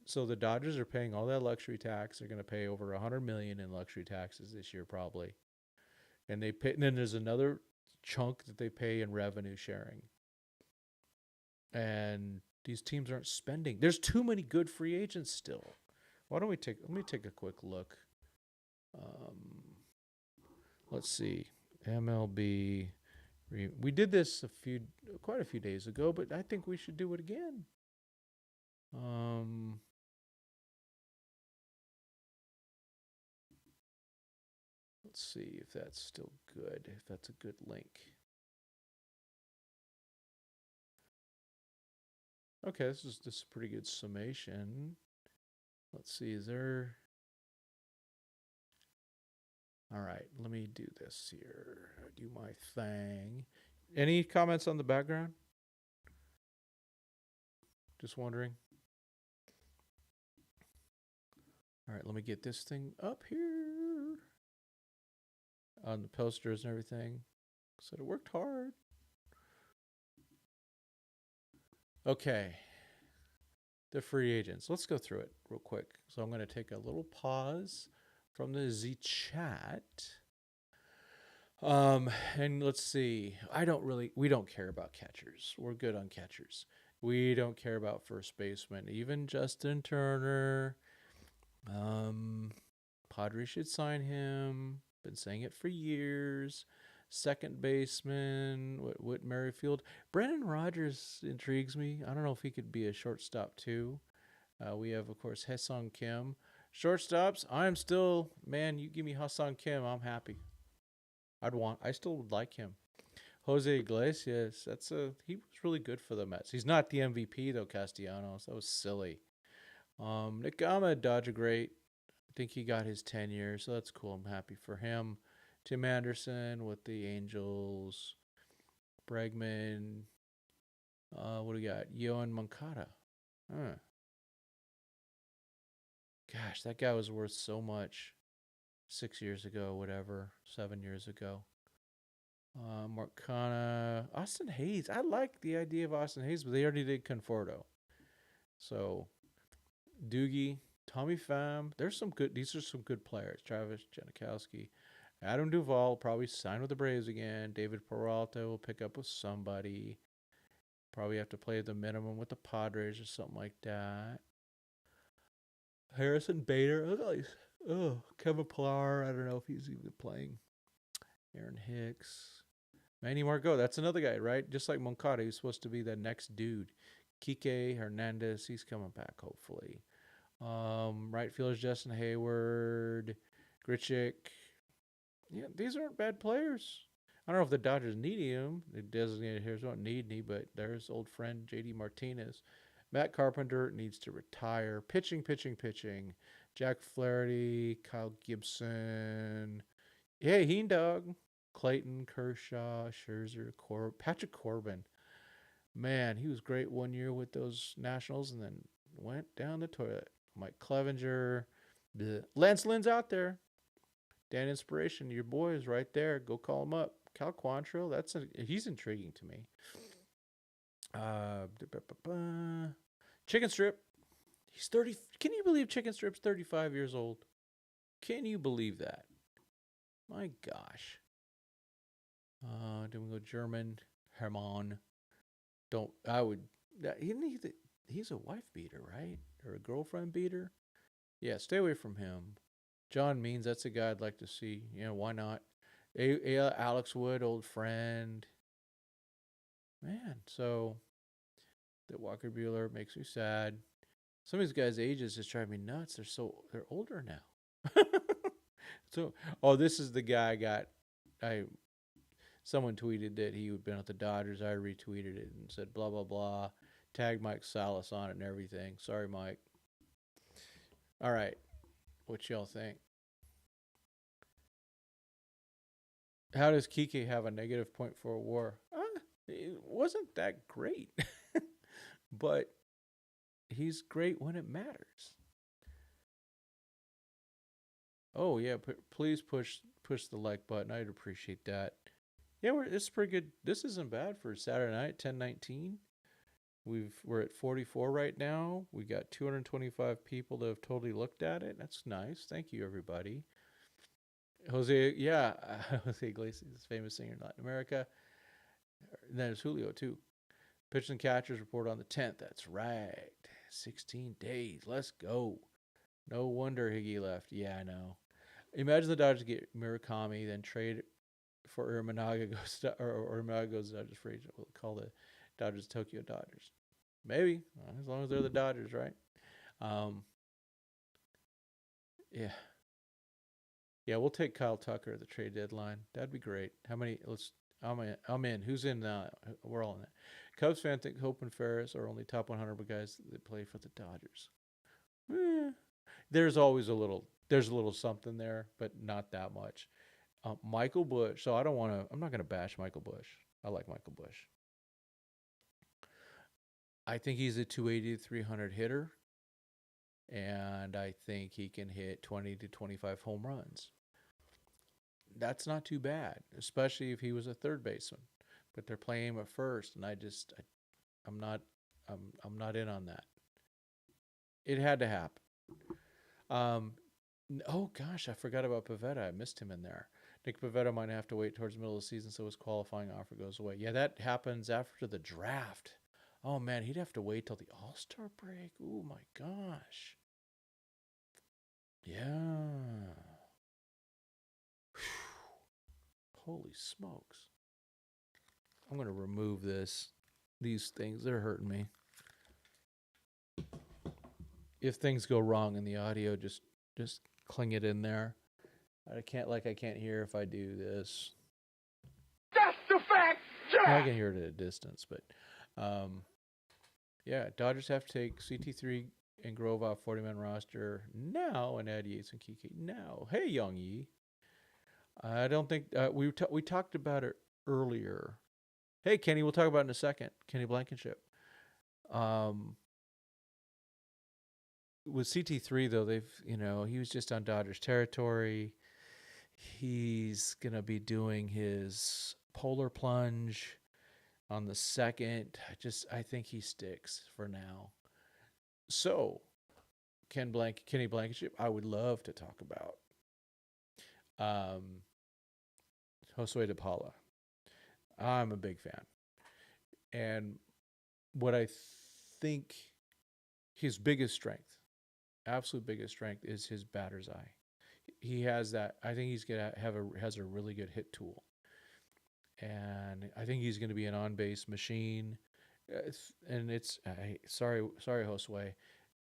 So the Dodgers are paying all that luxury tax. They're going to pay over $100 million in luxury taxes this year, probably. And then there's another chunk that they pay in revenue sharing. And these teams aren't spending. There's too many good free agents still. Let me take a quick look. Let's see. MLB We did this quite a few days ago, but I think we should do it again. Let's see if that's still good, if that's a good link. Okay, this is a pretty good summation. Let's see, is there... All right, let me do this here. Do my thing. Any comments on the background? Just wondering. All right, let me get this thing up here on the posters and everything. Said it worked hard. Okay. The free agents. Let's go through it real quick. So I'm going to take a little pause from the Z chat. And let's see. We don't care about catchers. We're good on catchers. We don't care about first baseman. Even Justin Turner. Padres should sign him. Been saying it for years. Second baseman, Whit Merrifield. Brendan Rodgers intrigues me. I don't know if he could be a shortstop too. We have, of course, Ha-Seong Kim. Shortstops, I'm still, man, you give me Ha-Seong Kim, I'm happy. I still would like him. Jose Iglesias, he was really good for the Mets. He's not the MVP though, Castellanos. That was silly. Nick Gama, Dodger great. I think he got his 10 years, so that's cool. I'm happy for him. Tim Anderson with the Angels. Bregman. What do we got? Yohan Moncada. Gosh, that guy was worth so much 6 years ago, whatever, 7 years ago. Marcana. Austin Hayes. I like the idea of Austin Hayes, but they already did Conforto. So, Doogie. Tommy Pham. These are some good players. Travis Janikowski. Adam Duvall probably sign with the Braves again. David Peralta will pick up with somebody. Probably have to play the minimum with the Padres or something like that. Harrison Bader. Kevin Pillar. I don't know if he's even playing. Aaron Hicks. Manny Margot. That's another guy, right? Just like Moncada. He's supposed to be the next dude. Kike Hernandez. He's coming back, hopefully. Right fielders Justin Hayward. Grichuk. Yeah, these aren't bad players. I don't know if the Dodgers need him. The designated hitters don't need me, but there's old friend JD Martinez. Matt Carpenter needs to retire. Pitching. Jack Flaherty, Kyle Gibson. Hey, Heen Dog. Clayton, Kershaw, Scherzer, Patrick Corbin. Man, he was great 1 year with those Nationals and then went down the toilet. Mike Clevenger. Bleh. Lance Lynn's out there. Dan Inspiration, your boy is right there. Go call him up. Cal Quantrill, he's intriguing to me. Chicken Strip. He's 30. Can you believe Chicken Strip's 35 years old? Can you believe that? My gosh. Then we go German. Hermann. He's a wife beater, right? Or a girlfriend beater? Yeah, stay away from him. John Means, that's a guy I'd like to see. Why not? Alex Wood, old friend. Man, so the Walker Buehler makes me sad. Some of these guys' ages just drive me nuts. They're older now. This is the guy someone tweeted that he had been at the Dodgers. I retweeted it and said blah blah blah. Tagged Mike Salas on it and everything. Sorry, Mike. All right. What y'all think? How does Kike have a negative .4 WAR? It wasn't that great, but he's great when it matters. Oh yeah, please push the like button. I'd appreciate that. Yeah, it's pretty good. This isn't bad for Saturday night, 10:19. We're at 44 right now. We got 225 people that have totally looked at it. That's nice. Thank you, everybody. Jose Iglesias, famous singer in Latin America. And then there's Julio too. Pitchers and catchers report on the 10th. That's right. 16 days. Let's go. No wonder Higgy left. Yeah, I know. Imagine the Dodgers get Murakami, then trade for Urimanaga goes to, or Urimanaga goes to Dodgers free agent. We'll call the Dodgers Tokyo Dodgers. Maybe, as long as they're the Dodgers, right? Yeah. Yeah, we'll take Kyle Tucker at the trade deadline. That'd be great. How many? I'm in. Who's in? We're all in it. Cubs fan think Hope and Ferris are only top 100 guys that play for the Dodgers. There's always a little. There's a little something there, but not that much. Michael Bush. So I don't want to. I'm not going to bash Michael Bush. I like Michael Bush. I think he's a 280 to 300 hitter, and I think he can hit 20 to 25 home runs. That's not too bad, especially if he was a third baseman. But they're playing him at first, and I'm not in on that. It had to happen. Oh gosh, I forgot about Pivetta. I missed him in there. Nick Pivetta might have to wait towards the middle of the season so his qualifying offer goes away. Yeah, that happens after the draft. Oh man, he'd have to wait till the All-Star break. Oh my gosh. Yeah. Holy smokes. I'm going to remove these things. They're hurting me. If things go wrong in the audio, just cling it in there. I can't hear if I do this. That's the fact, I can hear it at a distance, but yeah, Dodgers have to take CT3 and Grove off 40-man roster now and add Yates and Kike now. Hey, Young Yi. I don't think we talked about it earlier. Hey, Kenny, we'll talk about it in a second. Kenny Blankenship. With CT3 though, he was just on Dodgers territory. He's gonna be doing his polar plunge on the 2nd. I think he sticks for now. So, Kenny Blankenship, I would love to talk about. Josue de Paula. I'm a big fan. And what I think his biggest strength, absolute biggest strength, is his batter's eye. He has that. I think he's gonna has a really good hit tool, and I think he's gonna be an on-base machine. And it's sorry, Josue,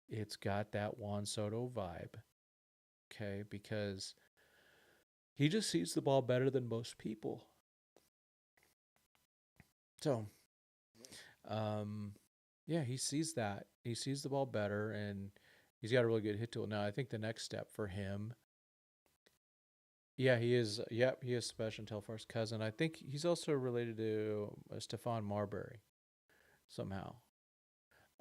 it's got that Juan Soto vibe. Okay, because he just sees the ball better than most people. So, yeah, he sees that. He sees the ball better, and he's got a really good hit tool. Now, I think the next step for him, yeah, he is. Yep, he is Sebastian Telfair's cousin. I think he's also related to Stephon Marbury somehow.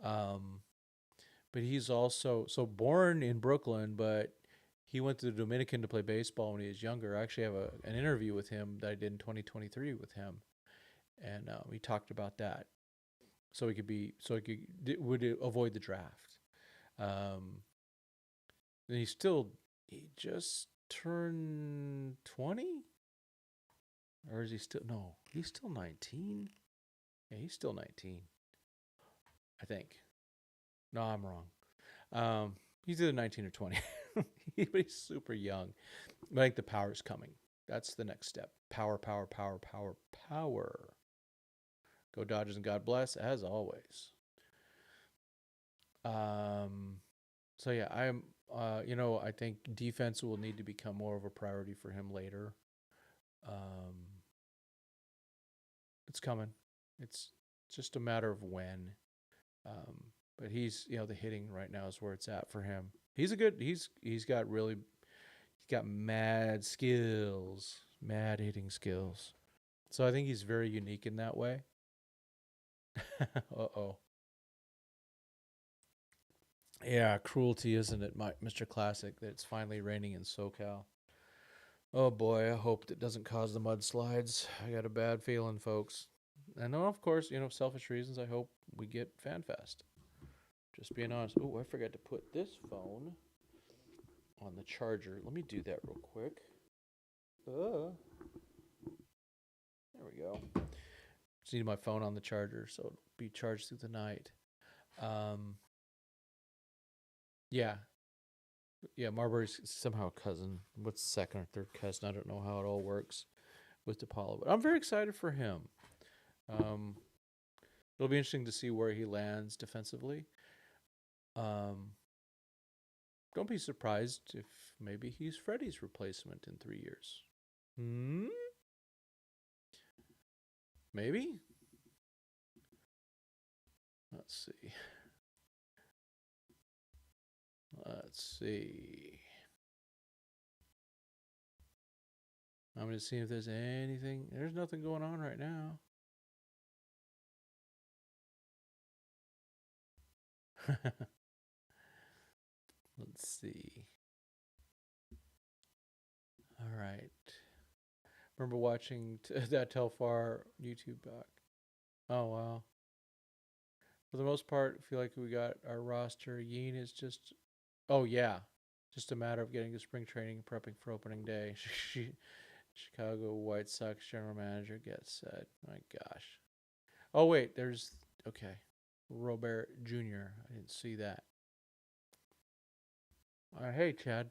But he's also born in Brooklyn, but he went to the Dominican to play baseball when he was younger. I actually have an interview with him that I did in 2023 with him, and we talked about that. So he would avoid the draft. And he just turned 20, or is he still? No, he's still 19. Yeah, he's still 19. I think. No, I'm wrong. He's either 19 or 20, but he's super young. I think the power's coming. That's the next step. Power. Go Dodgers and God bless, as always. So yeah, I think defense will need to become more of a priority for him later. It's coming. It's just a matter of when. But he's, the hitting right now is where it's at for him. He's got mad skills, mad hitting skills. So I think he's very unique in that way. Uh-oh. Yeah, cruelty, isn't it, Mr. Classic, that it's finally raining in SoCal. Oh boy, I hope that doesn't cause the mudslides. I got a bad feeling, folks. And of course, selfish reasons, I hope we get FanFest. Just being honest. Oh, I forgot to put this phone on the charger. Let me do that real quick. There we go. Just need my phone on the charger, so it'll be charged through the night. Yeah, Marbury's somehow a cousin. What's second or third cousin? I don't know how it all works. with DePaula. But I'm very excited for him. It'll be interesting to see where he lands defensively. Don't be surprised if maybe he's Freddie's replacement in 3 years. Maybe? Let's see. I'm going to see if there's anything. There's nothing going on right now. Let's see. All right. Remember watching that Telfar YouTube doc? Oh, wow. For the most part, I feel like we got our roster. Yeen is just, oh, yeah. Just a matter of getting to spring training, prepping for opening day. Chicago White Sox general manager gets said. My gosh. Oh, wait. There's, okay. Robert Jr. I didn't see that. Hey, Chad.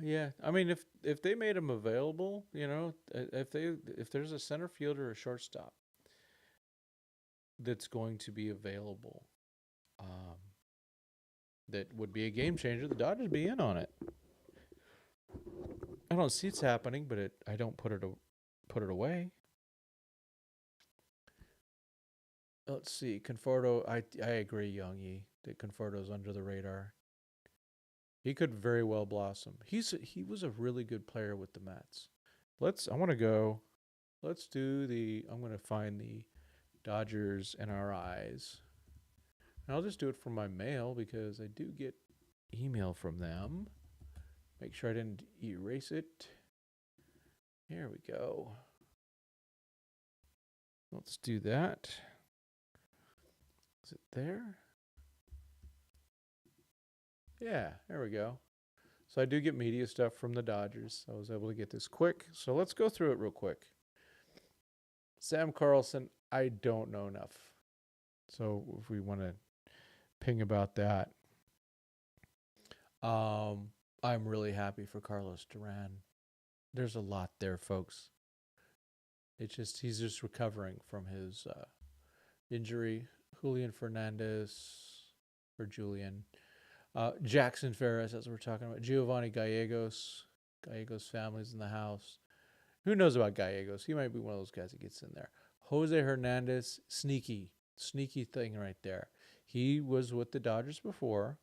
Yeah, I mean, if they made him available, if there's a center fielder or a shortstop that's going to be available, that would be a game changer, the Dodgers be in on it. I don't see it's happening, but I don't put it away. Let's see, Conforto. I agree, Youngie, that Conforto's under the radar. He could very well blossom. He was a really good player with the Mets. I'm going to find the Dodgers NRIs. And I'll just do it from my mail because I do get email from them. Make sure I didn't erase it. Here we go. Let's do that. Is it there? Yeah, there we go. So I do get media stuff from the Dodgers. I was able to get this quick. So let's go through it real quick. Sam Carlson, I don't know enough. So if we want to ping about that. I'm really happy for Carlos Duran. There's a lot there, folks. He's just recovering from his injury. Julian Jackson Ferris, as we're talking about. Giovanni Gallegos. Gallegos family's in the house. Who knows about Gallegos? He might be one of those guys that gets in there. Jose Hernandez, sneaky thing right there. He was with the Dodgers before,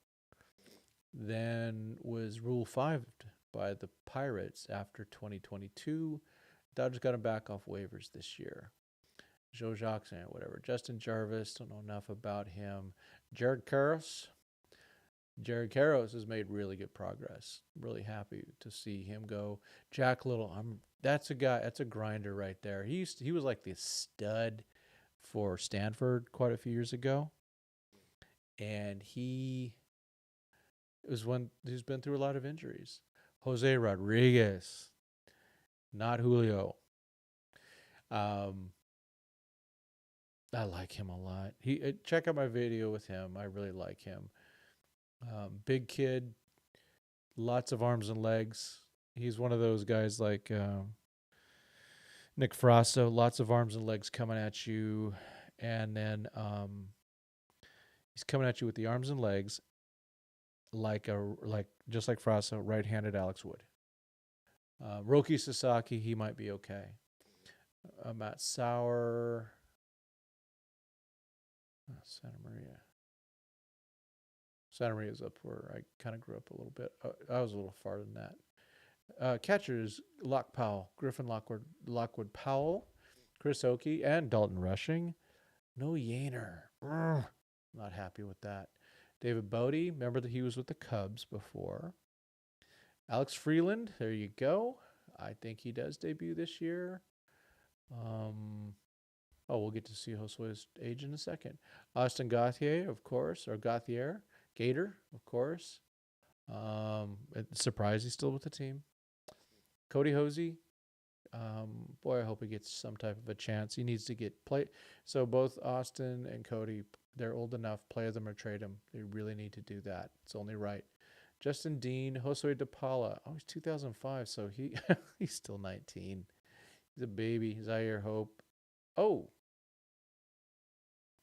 then was Rule 5'd by the Pirates after 2022. Dodgers got him back off waivers this year. Joe Jacques, whatever. Justin Jarvis, don't know enough about him. Jared Karros has made really good progress. Really happy to see him go. Jack Little, that's a grinder right there. He was like the stud for Stanford quite a few years ago. And he's been through a lot of injuries. Jose Rodriguez, not Julio. I like him a lot. Check out my video with him. I really like him. Big kid, lots of arms and legs. He's one of those guys like Nick Frasso, lots of arms and legs coming at you, and then he's coming at you with the arms and legs, just like Frasso, right-handed Alex Wood. Roki Sasaki, he might be okay. Matt Sauer, Santa Maria's up where I kind of grew up a little bit. I was a little farther than that. Catchers, Griffin Lockwood Powell, Chris Oakey, and Dalton Rushing. No Yaner. Not happy with that. David Bodie, remember that he was with the Cubs before. Alex Freeland, there you go. I think he does debut this year. We'll get to see Josue's age in a second. Austin Gauthier, of course, or Gator, of course. Surprised he's still with the team. Cody Hosey, I hope he gets some type of a chance. He needs to get play. So both Austin and Cody, they're old enough. Play them or trade them. They really need to do that. It's only right. Justin Dean, Josue DePaula. Oh, he's 2005, so he's still 19. He's a baby. He's out here, Hope. Oh,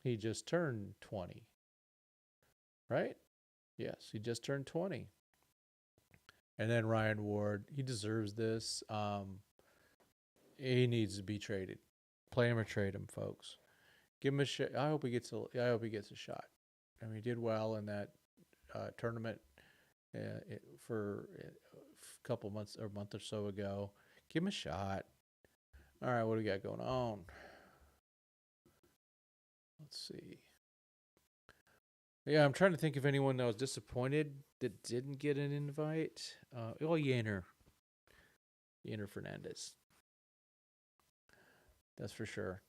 he just turned 20. Right? Yes, he just turned 20. And then Ryan Ward, he deserves this. He needs to be traded. Play him or trade him, folks. Give him a shot. I hope he gets a shot. I mean, he did well in that tournament for a couple months or a month or so ago. Give him a shot. All right, what do we got going on? Let's see. Yeah, I'm trying to think of anyone that was disappointed that didn't get an invite. Yainer Fernandez. That's for sure.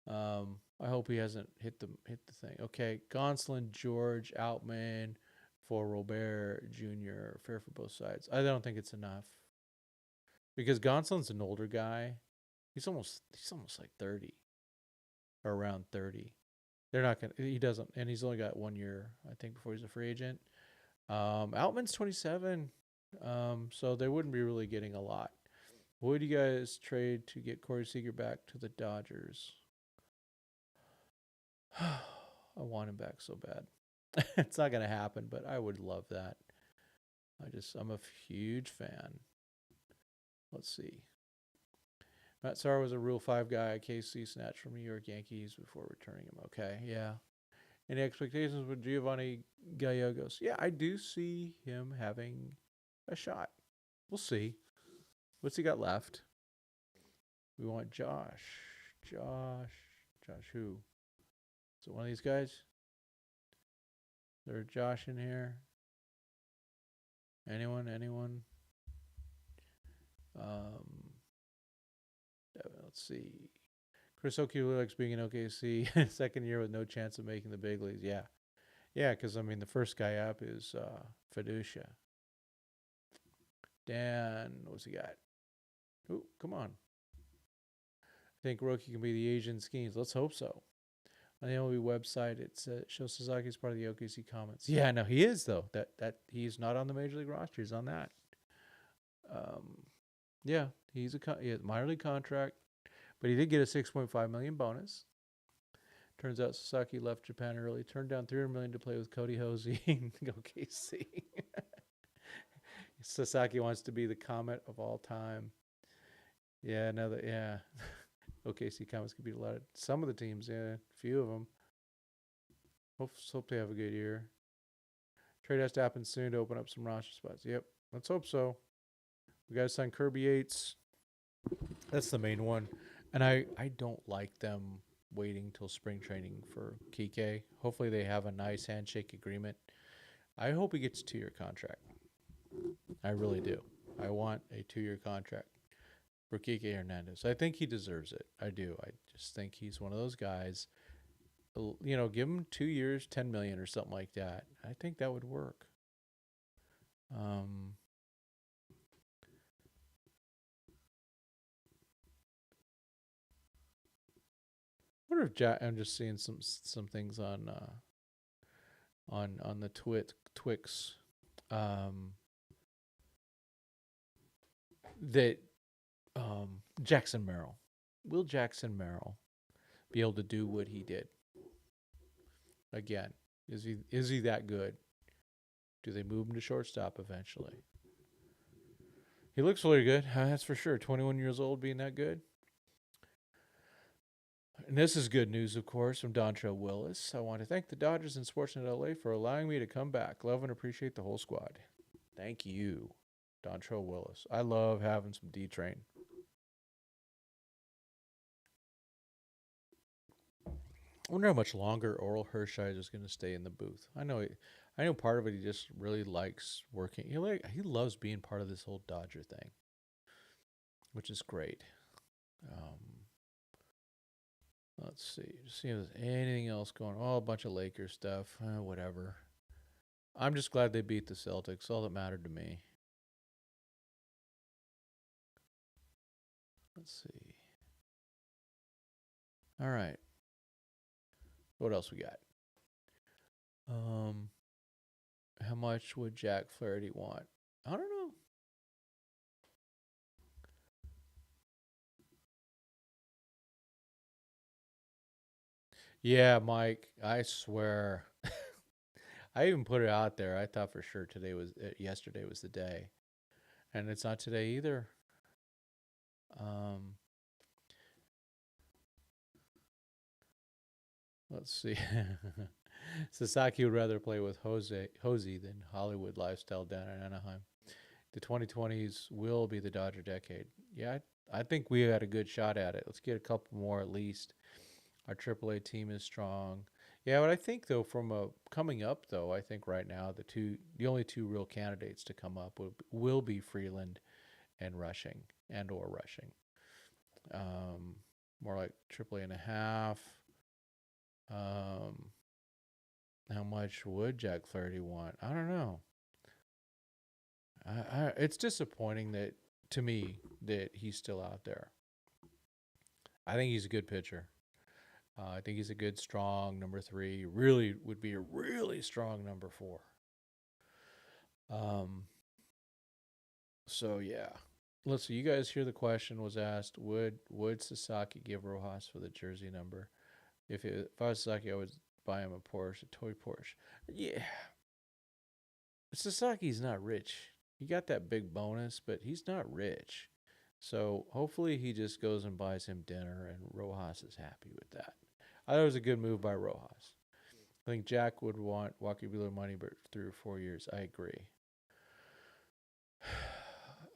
I hope he hasn't hit the thing. Okay, Gonsolin, George, Outman, for Robert Jr. Fair for both sides. I don't think it's enough because Gonsolin's an older guy. He's almost like 30 or around 30. They're not gonna. He doesn't, and he's only got 1 year, I think, before he's a free agent. Outman's 27, so they wouldn't be really getting a lot. Would you guys trade to get Corey Seager back to the Dodgers? I want him back so bad. It's not gonna happen, but I would love that. I'm a huge fan. Let's see. Matt Sarr was a Rule 5 guy. KC snatched from New York Yankees before returning him. Okay, yeah. Any expectations with Giovanni Gallegos? Yeah, I do see him having a shot. We'll see. What's he got left? We want Josh. Josh who? Is it one of these guys? Is there a Josh in here? Anyone? Let's see. Chris Okiewicz being in OKC, second year with no chance of making the big leagues. Yeah. Yeah, because, I mean, the first guy up is Fiducia. Dan, what's he got? Ooh, come on. I think Roki can be the Asian schemes. Let's hope so. On the MLB website, it shows Suzuki's part of the OKC comments. Yeah, no, he is, though. That he's not on the Major League roster. He's on that. Yeah, he has a minor league contract, but he did get a $6.5 million bonus. Turns out Sasaki left Japan early, turned down $300 million to play with Cody Hosey in OKC. Sasaki wants to be the Comet of all time. Yeah, OKC Comets could beat some of the teams, yeah, a few of them. Hope they have a good year. Trade has to happen soon to open up some roster spots. Yep, let's hope so. We got to sign Kirby Yates. That's the main one. And I don't like them waiting till spring training for Kike. Hopefully they have a nice handshake agreement. I hope he gets a 2-year contract. I really do. I want a 2-year contract for Kike Hernandez. I think he deserves it. I do. I just think he's one of those guys. You know, give him 2 years, $10 million or something like that. I think that would work. I wonder if I'm just seeing some things on the Twix that Jackson Merrill. Will Jackson Merrill be able to do what he did? Again, is he that good? Do they move him to shortstop eventually? He looks really good, that's for sure. 21 years old, being that good. And this is good news, of course, from Dontrell Willis. I want to thank the Dodgers and Sportsnet LA for allowing me to come back. Love and appreciate the whole squad. Thank you, Dontrell Willis. I love having some D-Train. I wonder how much longer Oral Hershiser is going to stay in the booth. I know part of it he just really likes working. He loves being part of this whole Dodger thing, which is great. Let's see. Just see if there's anything else going on. Oh, a bunch of Lakers stuff. Whatever. I'm just glad they beat the Celtics. All that mattered to me. Let's see. All right. What else we got? How much would Jack Flaherty want? I don't know. Yeah, Mike, I swear. I even put it out there. I thought for sure yesterday was the day, and it's not today either. Um, let's see. Sasaki would rather play with Hosey than Hollywood lifestyle down in Anaheim. The 2020s will be the Dodger decade. Yeah, I think we had a good shot at it. Let's get a couple more at least. Our AAA team is strong. Yeah, but I think though, from a coming up though, I think right now the only two real candidates to come up will be Freeland and Rushing or Rushing. Um, More like AAA and a half. Um, how much would Jack Flaherty want? I don't know. It's disappointing that to me that he's still out there. I think he's a good pitcher. I think he's a good, strong number three. Really would be a really strong number four. Um. So yeah, let's see. You guys hear the question was asked: Would Sasaki give Rojas for the jersey number? If I was Sasaki, I would buy him a toy Porsche. Yeah, Sasaki's not rich. He got that big bonus, but he's not rich. So hopefully he just goes and buys him dinner, and Rojas is happy with that. I thought it was a good move by Rojas. I think Jack would want Walker Buehler money, but 3 or 4 years. I agree.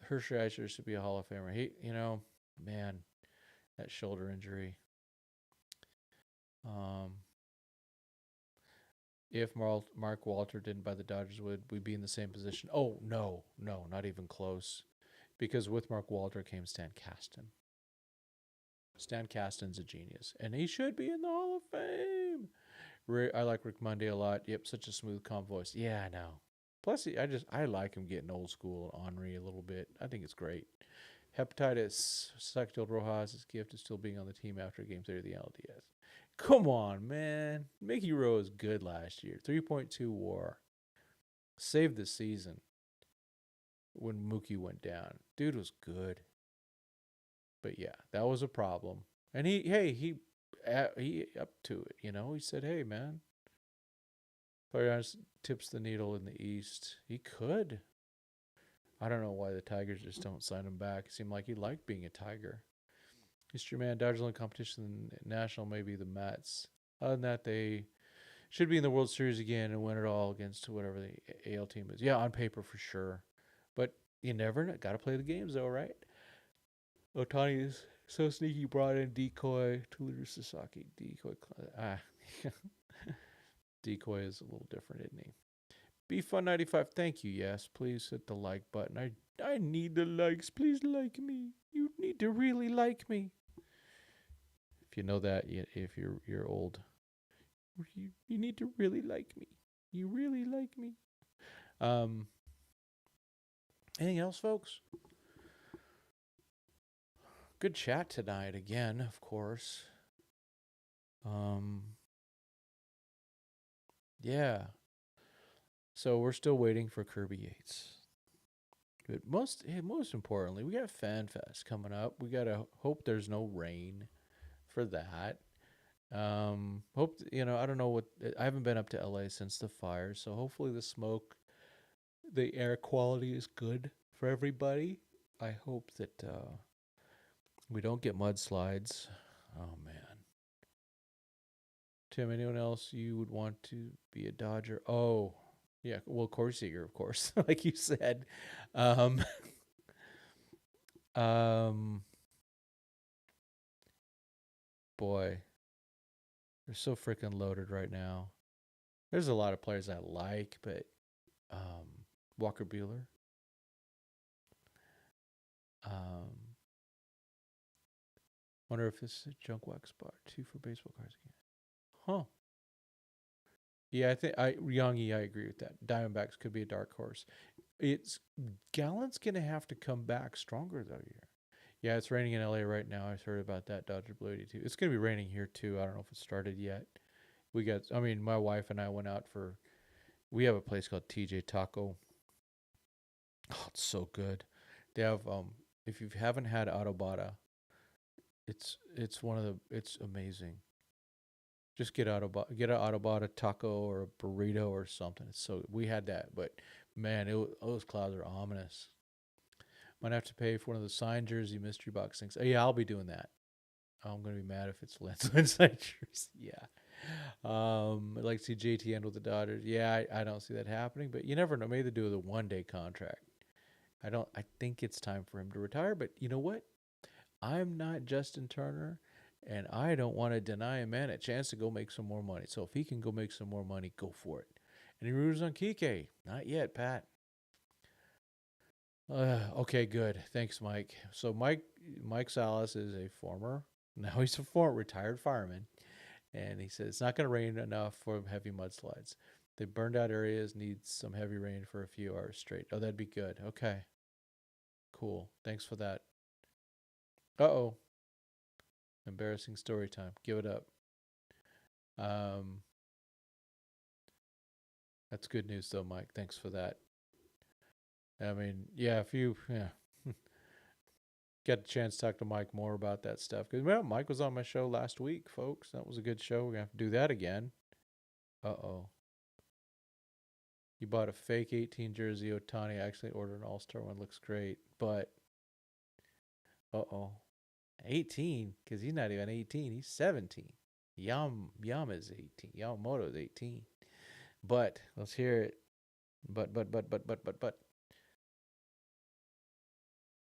Hershiser should be a Hall of Famer. Man, that shoulder injury. Um, if Mark Walter didn't buy the Dodgers, would we be in the same position? Oh, no, not even close. Because with Mark Walter came Stan Kasten. Stan Kasten's a genius, and he should be in the Hall of Fame. I like Rick Monday a lot. Yep, such a smooth, calm voice. Yeah, I know. Plus, I like him getting old school and ornery a little bit. I think it's great. Hepatitis sucked old Rojas' gift is still being on the team after Game 3 of the LDS. Come on, man. Mickey Rose good last year. 3.2 WAR. Saved the season when Mookie went down. Dude was good. But yeah, that was a problem. And he up to it. He said, "Hey, man, Florian tips the needle in the East. He could. I don't know why the Tigers just don't sign him back. It seemed like he liked being a Tiger. History man, Dodgers only competition in national, maybe the Mets. Other than that, they should be in the World Series again and win it all against whatever the AL team is. Yeah, on paper for sure. But you never know. Got to play the games though, right? Otani is so sneaky. Brought in decoy. Tuller Sasaki. Decoy. Decoy is a little different, isn't he? BFun95, thank you. Yes, please hit the like button. I need the likes. Please like me. You need to really like me. If you know that, if you're old, you need to really like me. You really like me. Um. Anything else, folks? Good chat tonight again, of course. Yeah. So we're still waiting for Kirby Yates. But most importantly, we got FanFest coming up. We gotta hope there's no rain for that. Hope I don't know I haven't been up to LA since the fire, so hopefully the air quality is good for everybody. I hope that we don't get mudslides. Oh man. Tim, anyone else you would want to be a Dodger? Oh, yeah. Well, Corey Seager, of course, like you said. Um, um, Boy, they're so freaking loaded right now. There's a lot of players I like, but Walker Buehler. Um, Wonder if this is a junk wax bar 2 for baseball cards again. Huh. Yeah, I think Youngie, I agree with that. Diamondbacks could be a dark horse. Gallen's gonna have to come back stronger though here. Yeah, it's raining in LA right now. I heard about that. Dodger Blue 82. It's gonna be raining here too. I don't know if it started yet. My wife and I went out we have a place called TJ Taco. Oh, it's so good. They have if you haven't had Autobata, it's amazing. Just get an Autobot, a taco, or a burrito or something. So we had that, but man, those clouds are ominous. Might have to pay for one of the signed jersey mystery box things. Oh, yeah, I'll be doing that. I'm gonna be mad if it's Lance signed jersey. Yeah. I'd like to see JT end with the Dodgers. Yeah, I don't see that happening, but you never know. Maybe they do with a 1-day contract. I think it's time for him to retire, but you know what? I'm not Justin Turner, and I don't want to deny a man a chance to go make some more money. So if he can go make some more money, go for it. Any rumors on Kike? Not yet, Pat. Okay, good. Thanks, Mike. So Mike Salas is a former, now he's a former retired fireman, and he said it's not going to rain enough for heavy mudslides. The burned out areas need some heavy rain for a few hours straight. Oh, that'd be good. Okay, cool. Thanks for that. Uh-oh. Embarrassing story time. Give it up. That's good news though, Mike. Thanks for that. I mean, yeah, if you get a chance to talk to Mike more about that stuff, because well, Mike was on my show last week, folks. That was a good show. We're gonna have to do that again. Uh-oh. You bought a fake 18 jersey Otani. I actually ordered an All-Star one. Looks great, but uh-oh. 18? Because he's not even 18. He's 17. Yama's 18. Yamamoto's 18. But let's hear it. But.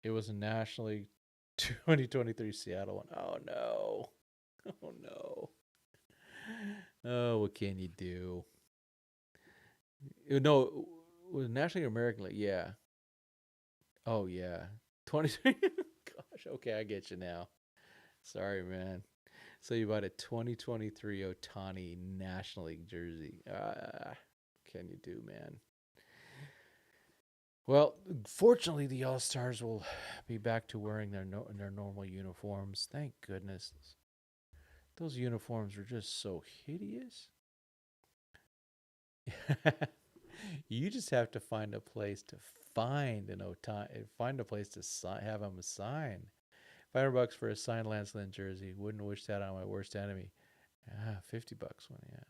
It was a National League 2023 Seattle one. Oh no. Oh no. Oh, what can you do? No, was National League American League? Yeah. Oh yeah. 23. Gosh, okay, I get you now. Sorry, man. So you bought a 2023 Otani National League jersey. Can you do, man? Well, fortunately, the All Stars will be back to wearing their normal uniforms. Thank goodness. Those uniforms were just so hideous. You just have to find a place to find an Otani, find a place to have him sign. $500 for a signed Lance Lynn jersey. Wouldn't wish that on my worst enemy. $50 one, yeah.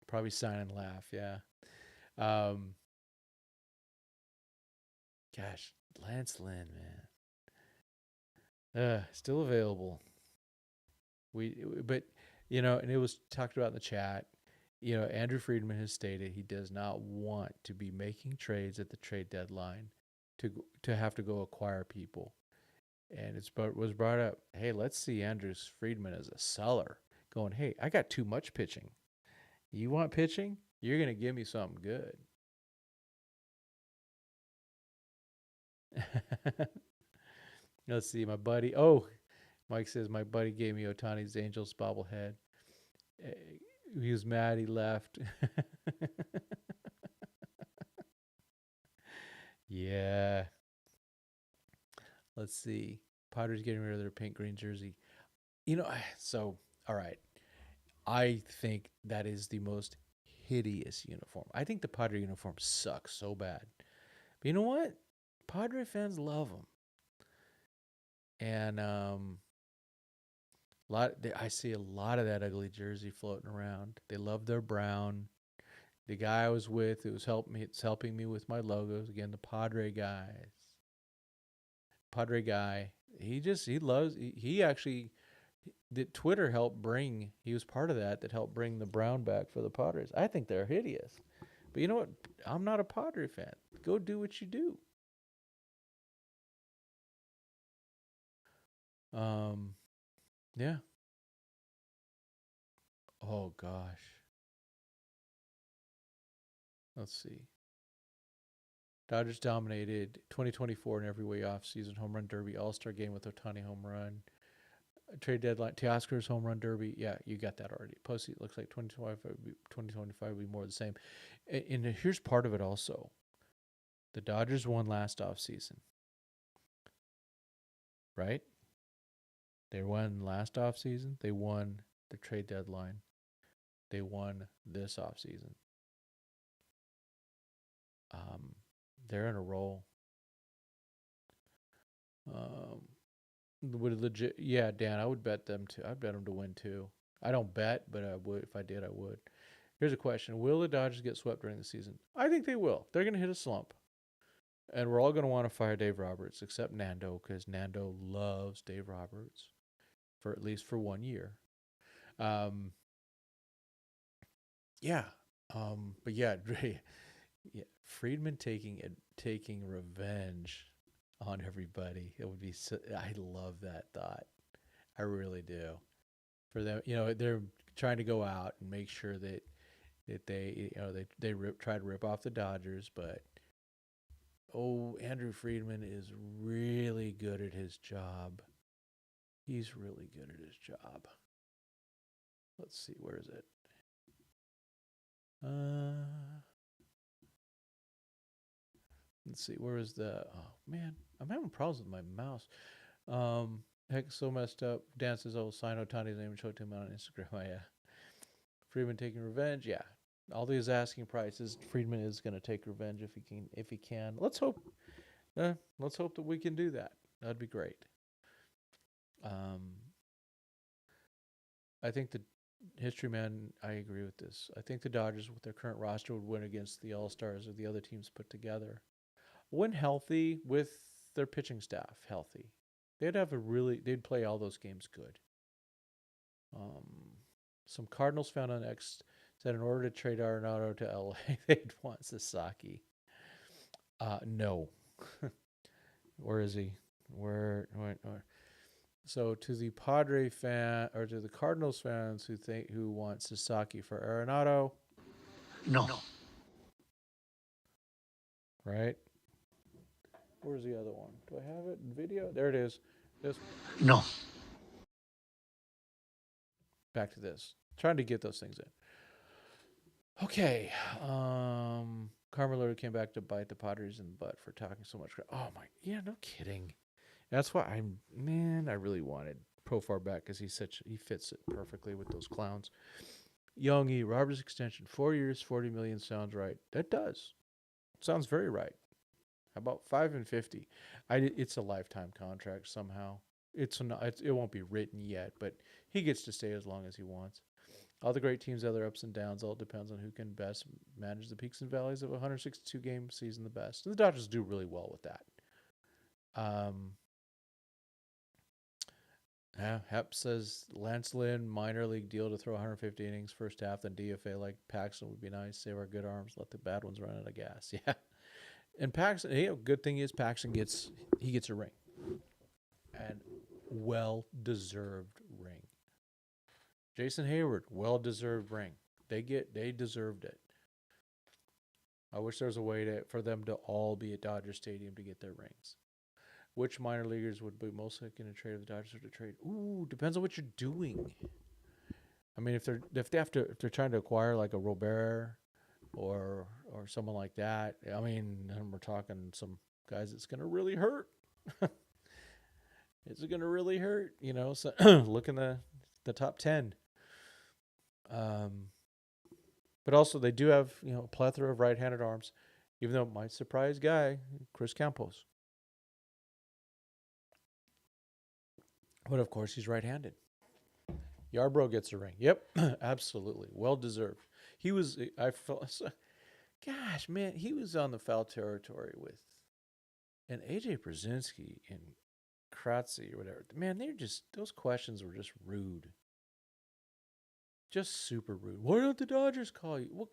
Probably sign and laugh, yeah. Gosh, Lance Lynn, man. Still available. But and it was talked about in the chat. Andrew Friedman has stated he does not want to be making trades at the trade deadline to have to go acquire people. And was brought up, hey, let's see Andrew Friedman as a seller going, hey, I got too much pitching. You want pitching? You're going to give me something good. Let's see, my buddy. Oh, Mike says my buddy gave me Otani's Angels bobblehead. He was mad he left. Yeah. Let's see. Padres getting rid of their pink green jersey. So all right. I think that is the most hideous uniform. I think the Padre uniform sucks so bad. But you know what? Padre fans love them. And I see a lot of that ugly jersey floating around. They love their brown. The guy I was with, it's helping me with my logos. Again, the Padre guy. He actually that Twitter helped bring. He was part of that helped bring the brown back for the Padres. I think they're hideous. But you know what? I'm not a Padre fan. Go do what you do. Yeah. Oh gosh. Let's see. Dodgers dominated 2024 in every way off-season home run derby, All-Star game with Otani home run, trade deadline, Teoscar's home run derby. Yeah, you got that already. Postseason looks like 2025 will be more of the same. And here's part of it also. The Dodgers won last offseason, right? They won last offseason. They won the trade deadline. They won this offseason. They're in a roll. Would legit, yeah, Dan. I would bet them too. I'd bet them to win too. I don't bet, but I would. If I did, I would. Here's a question: will the Dodgers get swept during the season? I think they will. They're going to hit a slump, and we're all going to want to fire Dave Roberts, except Nando, because Nando loves Dave Roberts for at least for 1 year. Um, yeah, but yeah, yeah, Friedman taking revenge on everybody. It would be. I love that thought. I really do. For them, they're trying to go out and make sure that they try to rip off the Dodgers, but Andrew Friedman is really good at his job. He's really good at his job. Let's see, where is it? Let's see, where is the? Oh man, I'm having problems with my mouse. Heck, so messed up. Dances old sign Otani's name and showed to him on Instagram. Oh, yeah. Friedman taking revenge. Yeah, all these asking prices. Friedman is going to take revenge if he can. If he can, let's hope. Let's hope that we can do that. That'd be great. I think the history man. I agree with this. I think the Dodgers, with their current roster, would win against the All Stars or the other teams put together. When healthy, with their pitching staff healthy, they'd play all those games good. Some Cardinals fan on X said in order to trade Arenado to LA, they'd want Sasaki. No. Where is he? Where? So to the Padre fan or to the Cardinals fans who want Sasaki for Arenado, no. right? Where's the other one? Do I have it in video? There it is. No. Back to this. Trying to get those things in. Okay. Carmelo came back to bite the Padres in the butt for talking so much. Oh my, yeah, no kidding. That's why I really wanted Profar back because he fits it perfectly with those clowns. Youngie, Roberts extension, 4 years, 40 million sounds right. That does. Sounds very right. How about 5 and 50? It's a lifetime contract somehow. It won't be written yet, but he gets to stay as long as he wants. All the great teams have their ups and downs. All depends on who can best manage the peaks and valleys of a 162 game season the best. And the Dodgers do really well with that. Hep says Lance Lynn, minor league deal to throw 150 innings first half, then DFA like Paxton would be nice. Save our good arms, let the bad ones run out of gas. Yeah. And Paxton, good thing is Paxton gets a ring. And well-deserved ring. Jason Hayward, well-deserved ring. They deserved it. I wish there was a way for them to all be at Dodger Stadium to get their rings. Which minor leaguers would be most likely to trade if the Dodgers were to trade? Ooh, depends on what you're doing. I mean, if they're trying to acquire like a Robert or someone like that, I mean, we're talking some guys that's going to really hurt. It's going to really hurt, So look in the top 10. But also they do have a plethora of right-handed arms, even though it might surprise guy Chris Campos. But of course he's right-handed. Yarbrough gets a ring. Yep, absolutely, well deserved. He was. I felt. Gosh, man, he was on the foul territory with, and AJ Brzezinski and Kratzy or whatever. Man, those questions were just rude. Just super rude. Why don't the Dodgers call you? Well,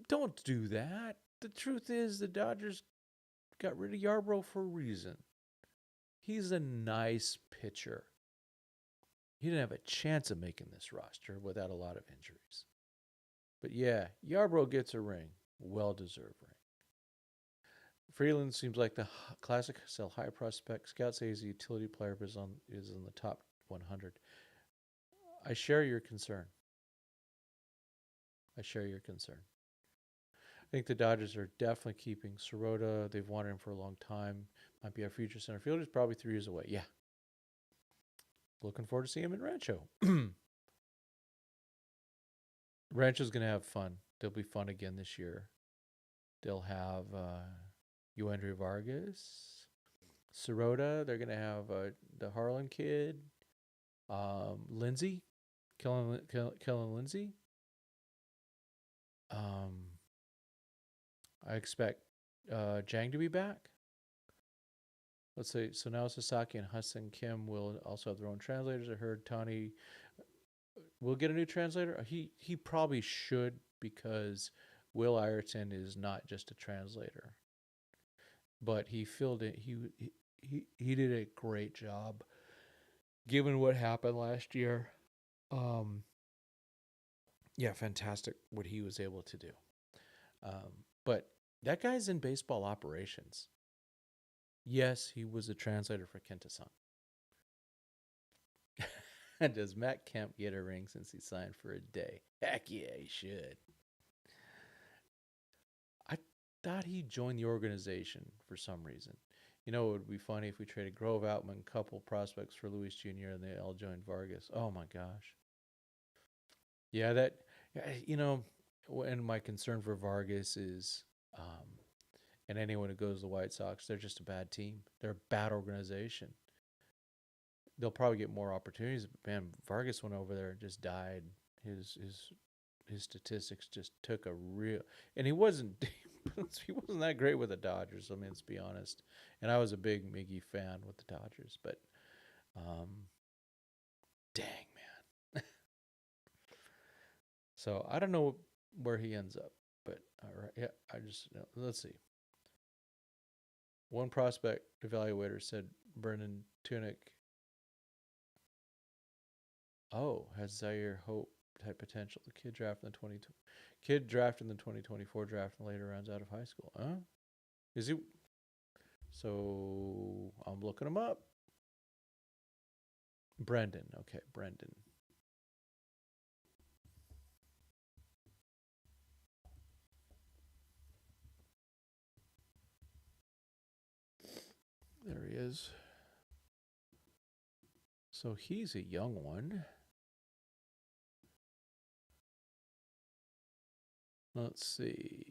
don't do that. The truth is the Dodgers got rid of Yarbrough for a reason. He's a nice pitcher. He didn't have a chance of making this roster without a lot of injuries. But yeah, Yarbrough gets a ring. Well-deserved ring. Freeland seems like the classic sell high prospect. Scouts say he's a utility player, but is in the top 100. I share your concern. I think the Dodgers are definitely keeping Sirota. They've wanted him for a long time. Might be our future center fielder. He's probably 3 years away. Yeah. Looking forward to seeing him in Rancho. Rancho's going to have fun. They'll be fun again this year. They'll have Euandre Vargas, Sirota. They're going to have the Harlan kid, Lindsey. Kellen Lindsay. I expect Jang to be back. Let's see. So now Sasaki and Hassan Kim will also have their own translators. I heard Tani will get a new translator. He probably should, because Will Ireton is not just a translator, but he filled it. He did a great job given what happened last year. Yeah, fantastic what he was able to do. But that guy's in baseball operations. Yes, he was a translator for Kenta-san. Does Matt Kemp get a ring since he signed for a day? Heck yeah, he should. I thought he joined the organization for some reason. You know, it would be funny if we traded Grove, Outman, couple prospects for Luis Jr. and they all joined Vargas. Oh my gosh. Yeah, that, you know, and my concern for Vargas is, and anyone who goes to the White Sox, they're just a bad team. They're a bad organization. They'll probably get more opportunities. But man, Vargas went over there and just died. His statistics just took a real, and he wasn't that great with the Dodgers. I mean, let's be honest. And I was a big Miggy fan with the Dodgers, but dang man. So I don't know where he ends up, but all right, yeah, let's see. One prospect evaluator said Brennan Tunick. Oh, has Zaire Hope type potential? The kid drafted in the 2024 draft in later rounds out of high school. Huh? Is he? So I'm looking him up. Brendan. Okay, Brendan. There he is. So he's a young one. Let's see.